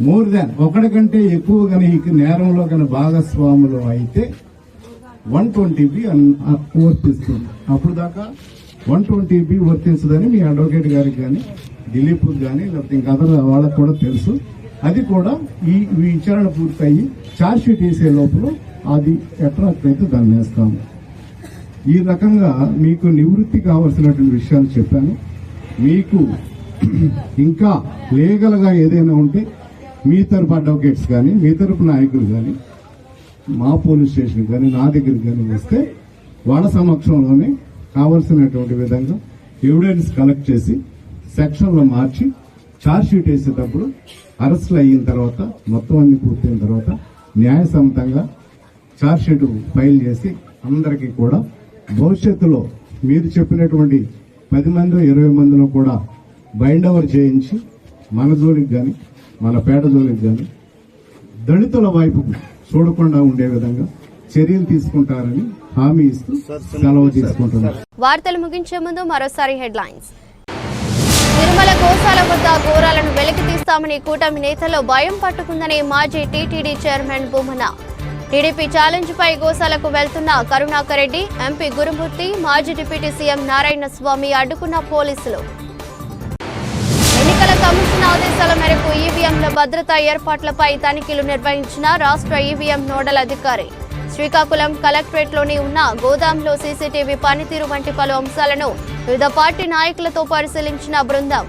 మోర్ దాన్ ఒకటి కంటే ఎక్కువ కానీ ఈ నేరంలో కానీ భాగస్వాములు అయితే 120B వర్తిస్తుంది. అప్పుడు దాకా 120B వర్తించదని మీ అడ్వకేట్ గారికి కానీ, దిలీప్ కానీ, లేకపోతే ఇంకా అదర్ వాళ్ళకు కూడా తెలుసు. అది కూడా ఈ విచారణ పూర్తయి ఛార్జ్ షీట్ వేసే లోపల అది అట్రాక్ట్ అయితే దాన్ని వేస్తాము. ఈ రకంగా మీకు నివృత్తి కావాల్సినటువంటి విషయాలు చెప్పాను. మీకు ఇంకా లీగల్ గా ఏదైనా ఉంటే మీ తరపు అడ్వకేట్స్ కానీ, మీ తరపు నాయకులు కానీ, మా పోలీస్ స్టేషన్ కానీ, నా దగ్గరికి కానీ వస్తే వాళ్ళ సమక్షంలోనే కావలసినటువంటి విధంగా ఎవిడెన్స్ కలెక్ట్ చేసి సెక్షన్లో మార్చి ఛార్జ్ షీట్ వేసేటప్పుడు అరెస్టులు అయిన తర్వాత, మొత్తం అన్ని పూర్తయిన తర్వాత న్యాయసమ్మతంగా ఛార్జ్ షీట్ ఫైల్ చేసి అందరికీ కూడా భవిష్యత్తులో మీరు చెప్పినటువంటి 10 మంది 20 మందిలో కూడా బైండ్ ఓవర్ చేయించి మన జోలికి కానీ, మన పేట జోలికి కానీ దళితుల వైపుకు చూడకుండా ఉండే విధంగా చర్యలు తీసుకుంటారని హామీ ఇస్తూ సెలవు తీసుకుంటున్నారు. వార్తలు ముగించే ముందు మరోసారి హెడ్లైన్స్. తిరుమల గోశాల వద్ద ఘోరాలను వెలికి తీస్తామని కూటమి నేతల్లో భయం పట్టుకుందని మాజీ టీటీడీ చైర్మన్ భూమన. టీడీపీ ఛాలెంజ్ పై గోశాలకు వెళ్తున్న కరుణాకర్ రెడ్డి, ఎంపీ గురుమూర్తి, మాజీ డిప్యూటీ సీఎం నారాయణ స్వామి అడ్డుకున్న పోలీసులు. ఎన్నికల కమిషన్ ఆదేశాల మేరకు ఈవీఎంల భద్రతా ఏర్పాట్లపై తనిఖీలు నిర్వహించిన రాష్ట్ర ఈవీఎం నోడల్ అధికారి. శ్రీకాకుళం కలెక్టరేట్లోని ఉన్న గోదాంలో సీసీటీవీ పనితీరు వంటి పలు అంశాలను వివిధ పార్టీ నాయకులతో పరిశీలించిన బృందం.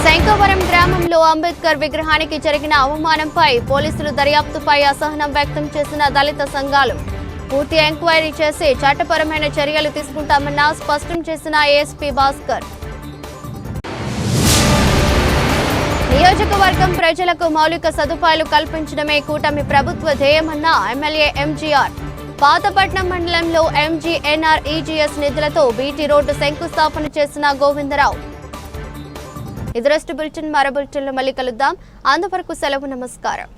శంకవరం గ్రామంలో అంబేద్కర్ విగ్రహానికి జరిగిన అవమానంపై పోలీసులు దర్యాప్తుపై అసహనం వ్యక్తం చేసిన దళిత సంఘాలు. పూర్తి ఎంక్వైరీ చేసి చట్టపరమైన చర్యలు తీసుకుంటామన్న స్పష్టం చేసిన ఏఎస్పీ భాస్కర్. నియోజకవర్గం ప్రజలకు మౌలిక సదుపాయాలు కల్పించడమే కూటమి ప్రభుత్వ ధ్యేయమన్న ఎమ్మెల్యే ఎంజీఆర్. పాతపట్నం మండలంలో ఎంజీఎన్ఆర్ఈజీఎస్ నిధులతో బీటీ రోడ్డు శంకుస్థాపన చేసిన గోవిందరావు. ఇది రెస్ట్ బులెటిన్. మరో బులెటిన్లో మళ్ళీ కలుద్దాం. అంతవరకు సెలవు. నమస్కారం.